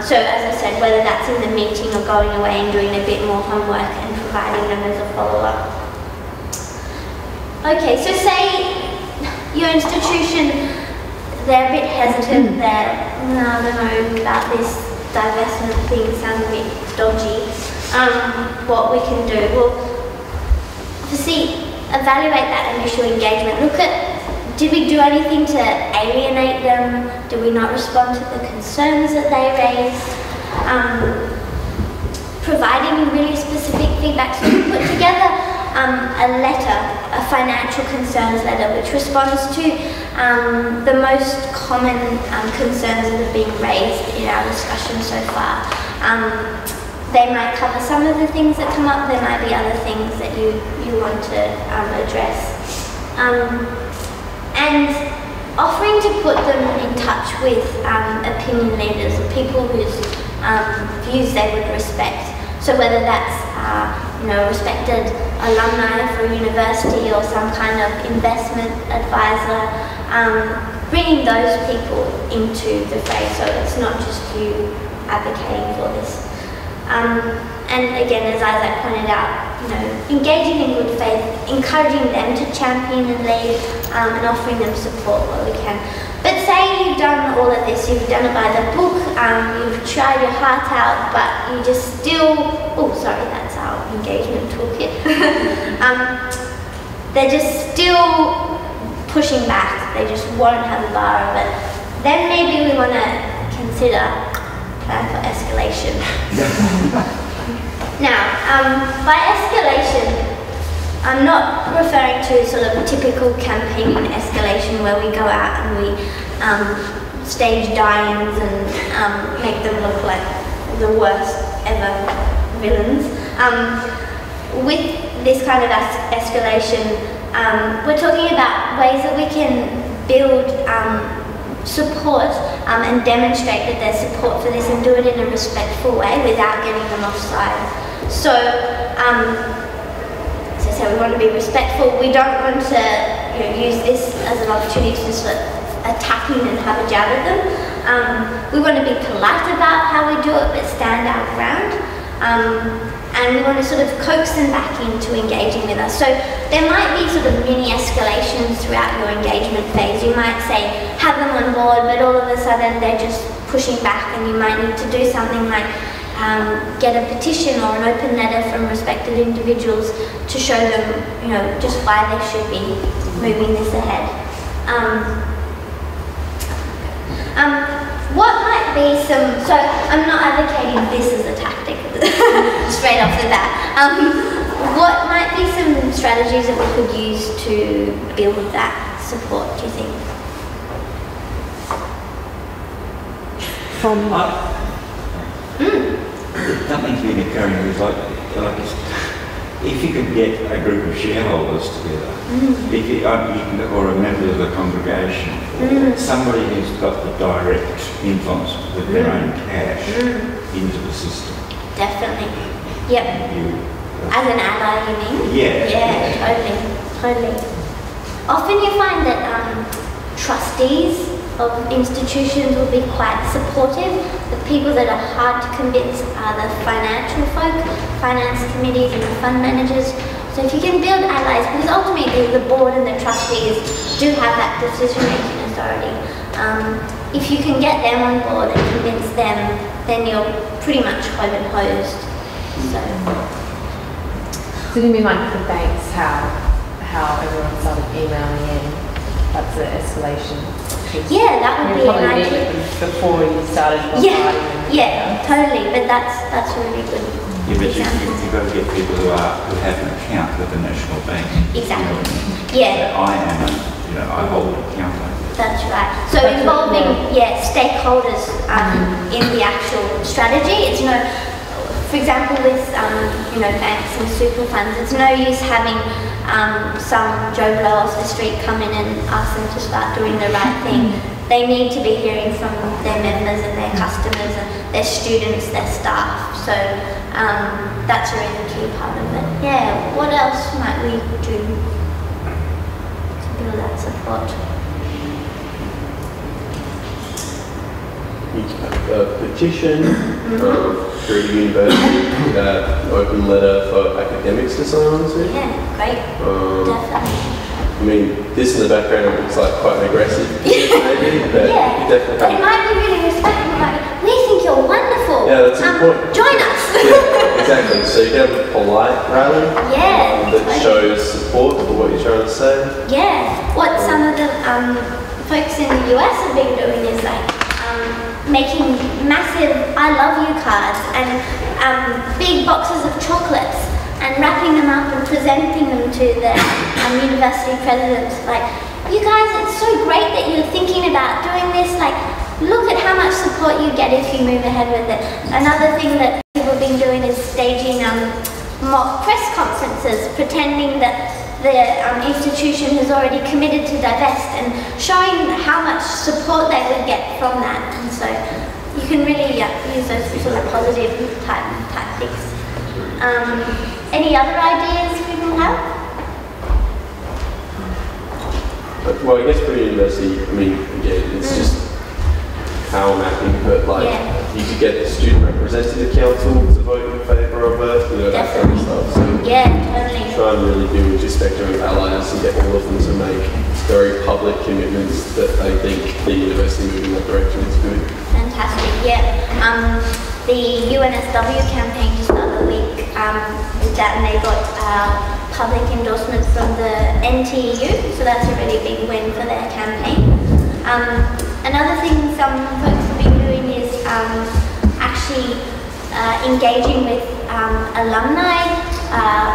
So as I said, whether that's in the meeting or going away and doing a bit more homework and providing them as a follow-up. Okay, so say your institution, they're a bit hesitant, I don't know about this divestment thing, sounds a bit dodgy. What we can do, well, obviously evaluate that initial engagement. Look at, did we do anything to alienate them? Did we not respond to the concerns that they raised? Providing really specific feedback. So we put together a letter, a financial concerns letter, which responds to the most common concerns that have been raised in our discussion so far. They might cover some of the things that come up, there might be other things that you want to address. And offering to put them in touch with opinion leaders, or people whose views they would respect. So whether that's respected alumni for a university or some kind of investment advisor, bringing those people into the fray, so it's not just you advocating for this. And again, as Isaac pointed out, engaging in good faith, encouraging them to champion and lead, and offering them support where we can. But say you've done all of this, you've done it by the book, you've tried your heart out, but you just still, oh sorry, that's our engagement toolkit. They're just still pushing back, they just won't have a bar of it. Then maybe we want to consider plan for escalation. Now, by escalation, I'm not referring to sort of typical campaign escalation where we go out and we stage die-ins and make them look like the worst ever villains. With this kind of escalation, we're talking about ways that we can build support and demonstrate that there's support for this and do it in a respectful way without getting them offside. So, as I said, we want to be respectful. We don't want to use this as an opportunity to sort of attack and have a jab at them. We want to be polite about how we do it, but stand our ground. and we want to sort of coax them back into engaging with us. So there might be sort of mini escalations throughout your engagement phase. You might say, have them on board, but all of a sudden they're just pushing back, and you might need to do something like get a petition or an open letter from respected individuals to show them, you know, just why they should be moving this ahead. What might be some, so I'm not advocating this as a tactic straight off the bat. What might be some strategies that we could use to build that support, do you think? Something's been occurring is like if you could get a group of shareholders together, if you can, or a member of the congregation, or somebody who's got the direct influence with their own cash into the system. Definitely. Yep. As an ally, you mean? Yeah. Yeah, totally. Often you find that trustees of institutions will be quite supportive. The people that are hard to convince are the financial folk, finance committees and the fund managers. So if you can build allies, because ultimately the board and the trustees do have that decision-making authority. If you can get them on board and convince them, then you're pretty much home and hosed. So do you mean like the banks, how everyone started emailing in? That's the escalation. Yeah, that would be an idea. Before you started bombarding. Yeah, totally. But that's a really good. Yeah, but you've got to get people who have an account with the National Bank. Exactly. Yeah. So I hold an account. That's right. So involving stakeholders in the actual strategy. It's for example, with banks and super funds, it's no use having some Joe Blow off the street come in and ask them to start doing the right thing. They need to be hearing from their members and their customers and their students, their staff. So that's a really key part of it. Yeah. What else might we do to build that support? A petition through the university, open letter for academics to sign on to. Yeah, great. Definitely. I mean, this in the background looks like quite an aggressive petition, maybe, but you definitely but it might be really respectful. We think you're wonderful. Yeah, that's important. Join us. Yeah, exactly. So you can have a polite rally that shows support for what you're trying to say. Yeah. What some of the folks in the US have been doing is making massive I love you cards and big boxes of chocolates and wrapping them up and presenting them to the university presidents. Like, you guys, it's so great that you're thinking about doing this. Like, look at how much support you get if you move ahead with it. Another thing that people have been doing is staging mock press conferences, pretending that the institution has already committed to divest and showing how much support they would get from that. And so you can really use those sort of positive type tactics. Any other ideas people have? Well, I guess for university, I mean, again, it's just power mapping, but you could get the student representative council to vote in favour of it, that kind of stuff. So totally. Try and really build your spectrum of allies and get all of them to make very public commitments that they think the university moving in that direction is good. Fantastic, the UNSW campaign just the other week did that, and they got public endorsement from the NTU, so that's a really big win for their campaign. Another thing some folks have been doing is actually engaging with alumni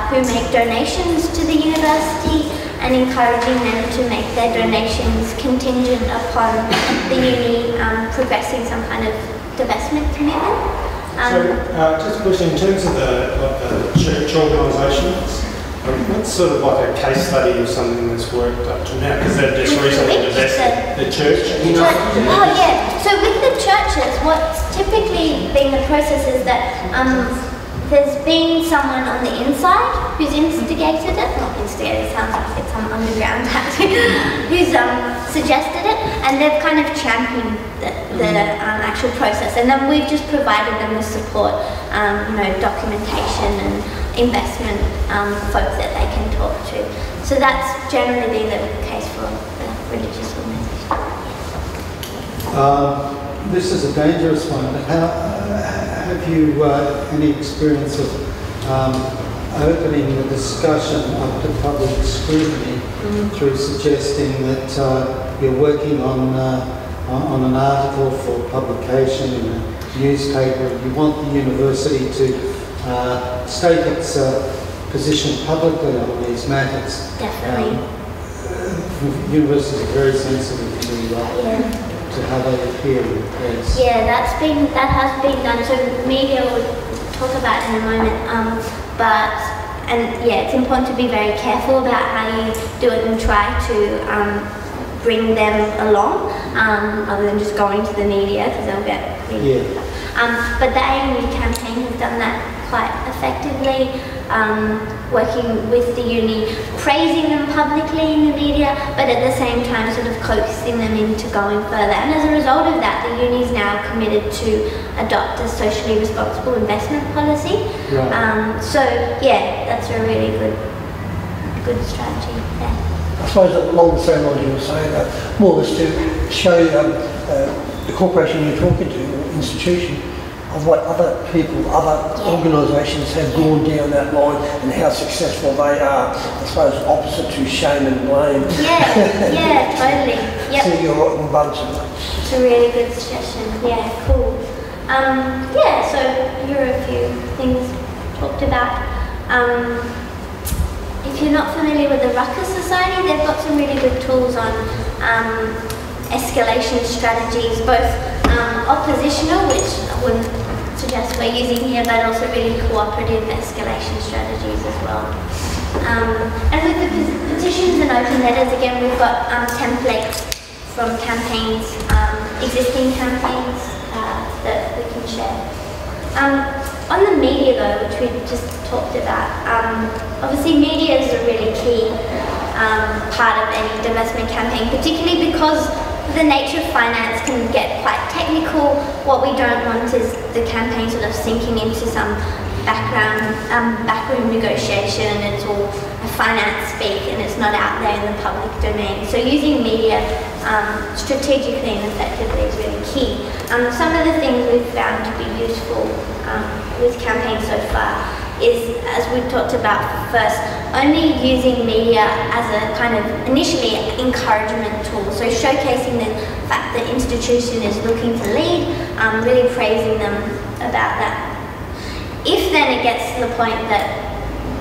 who make donations to the university and encouraging them to make their donations contingent upon the uni progressing some kind of divestment commitment. Just a question, in terms of the church organisations, what's sort of like a case study of something that's worked up to now? Because they've just recently divested the church. So with the churches, what's typically been the process is that there's been someone on the inside who's instigated it, not instigated, sounds like it's some underground act, who's suggested it, and they've kind of championed the actual process, and then we've just provided them with support, documentation and investment folks that they can talk to. So that's generally been the case for the religious organisation. This is a dangerous one. Have you any experience of opening the discussion up to public scrutiny through suggesting that you're working on an article for publication in a newspaper and you want the university to state its position publicly on these matters? Definitely. Universities are very sensitive to how they appear in the press. Yeah, that has been done. So media will talk about in a moment, it's important to be very careful about how you do it and try to bring them along, other than just going to the media because they'll get really but the ANU campaign has done that quite effectively, working with the uni, praising them publicly in the media, but at the same time sort of coaxing them into going further. And as a result of that, the uni is now committed to adopt a socially responsible investment policy. Right. That's a really good strategy. Yeah. I suppose that along the same lines you were saying, more or less to show the corporation you're talking to, or institution, of what other people, other organisations have gone down that line and how successful they are. I suppose opposite to shame and blame. Yeah, totally. Yep. So you're right in the bunch of that. It's a really good suggestion. Yeah, cool. So here are a few things talked about. If you're not familiar with the Ruckus Society, they've got some really good tools on escalation strategies, both oppositional, which I wouldn't suggest we're using here, but also really cooperative escalation strategies as well. And with the petitions and open letters, again, we've got templates from campaigns, existing campaigns that we can share. On the media though, which we just talked about, obviously media is a really key part of any divestment campaign, particularly because the nature of finance can get quite technical. What we don't want is the campaign sort of sinking into some backroom negotiation and it's all finance speak and it's not out there in the public domain. So using media strategically and effectively is really key. Some of the things we've found to be useful with campaigns so far is, as we talked about first, only using media as a kind of initially encouragement tool. So showcasing the fact that institution is looking to lead, really praising them about that. If then it gets to the point that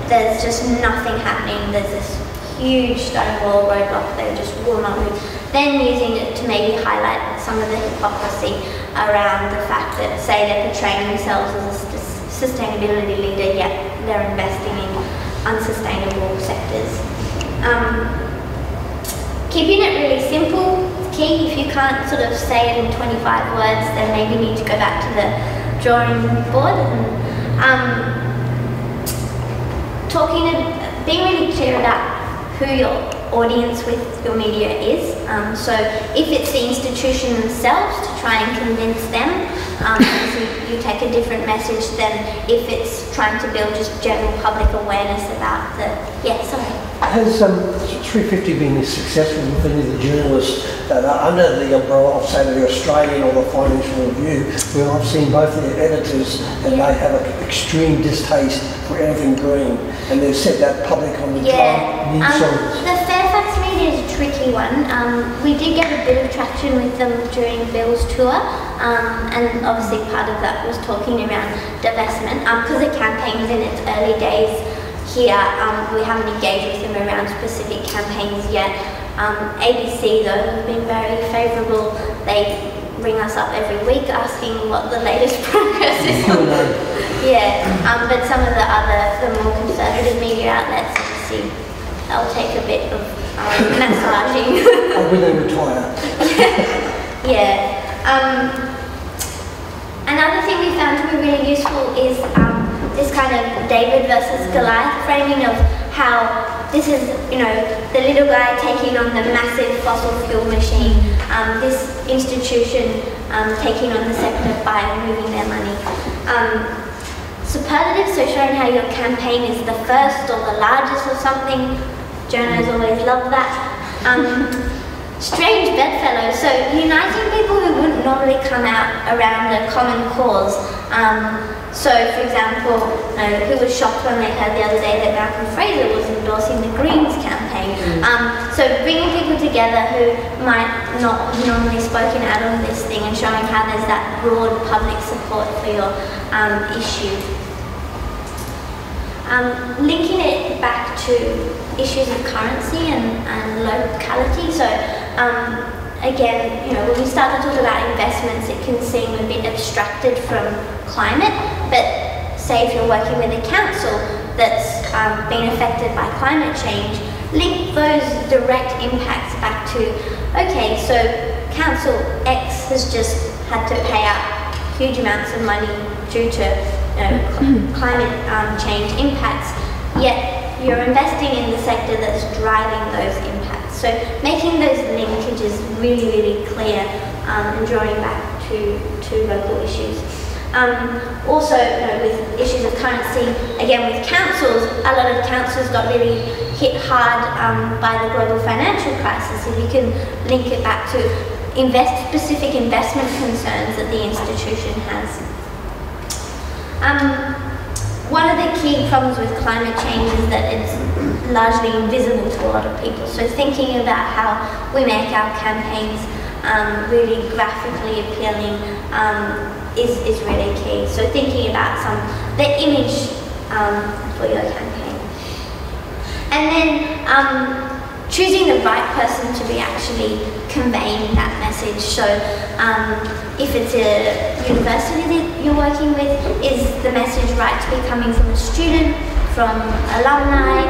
there's just nothing happening, there's this huge stone wall roadblock that just will not move, then using it to maybe highlight some of the hypocrisy around the fact that, say, they're portraying themselves as a sustainability leader, yet they're investing in unsustainable sectors. Keeping it really simple is key. If you can't sort of say it in 25 words, then maybe you need to go back to the drawing board and being really clear about who your audience with your media is. So if it's the institution themselves, to try and convince them, you take a different message than if it's trying to build just general public awareness about the, Has 350 been successful with any of the journalists that are under the umbrella of, say, the Australian or the Financial Review, where I've seen both their editors and they have an extreme distaste for anything green, and they've said that public on the The Fairfax media is a tricky one. We did get a bit of traction with them during Bill's tour, and obviously part of that was talking around divestment, because the campaign's in its early days here. We haven't engaged with them around specific campaigns yet. ABC though have been very favourable. They ring us up every week asking what the latest progress is on. But some of the more conservative media outlets, obviously, they'll take a bit of massaging. When they retire. Another thing we found to be really useful is this kind of David versus Goliath framing of how this is, you know, the little guy taking on the massive fossil fuel machine, this institution taking on the sector by moving their money. Superlatives, so showing how your campaign is the first or the largest or something. Journos always love that. Strange bedfellows, so uniting people who wouldn't normally come out around a common cause. So, for example, who was shocked when they heard the other day that Malcolm Fraser was endorsing the Greens campaign. So bringing people together who might not have normally spoken out on this thing and showing how there's that broad public support for your issue. Linking it back to issues of currency and locality. So again, you know, when we start to talk about investments, it can seem a bit abstracted from climate, but say if you're working with a council that's been affected by climate change, link those direct impacts back to, okay, so Council X has just had to pay out huge amounts of money due to climate change impacts, yet you're investing in the sector that's driving those impacts. So making those linkages really, really clear and drawing back to local issues. Also, with issues of currency, again with councils, a lot of councils got really hit hard by the global financial crisis. If you can link it back to specific investment concerns that the institution has. One of the key problems with climate change is that it's largely invisible to a lot of people. So thinking about how we make our campaigns really graphically appealing is really key. So thinking about the image for your campaign. And then choosing the right person to be actually conveying that message. So if it's a university that you're working with, is the message right to be coming from a student, from alumni,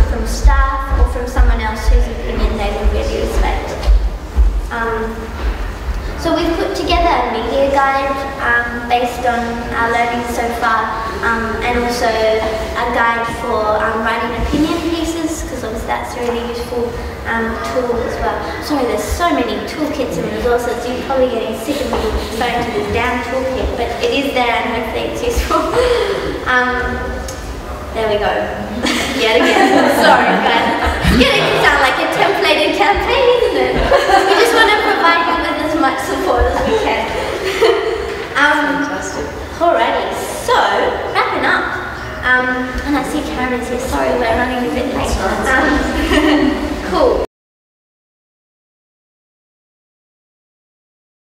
from staff, or from someone else whose opinion they would really respect? So we've put together a media guide based on our learning so far, and also a guide for writing opinion pieces, because obviously that's a really useful tool as well. Sorry, there's so many toolkits and resources, you're probably getting sick of me referring to this damn toolkit, but it is there and hopefully it's useful. There we go. Yet again. Sorry guys. It's getting to sound like a templated campaign, isn't it? We just want to provide you with as much support as we can. Fantastic. Alrighty, so wrapping up. And I see Karen is here, sorry we're running a bit late.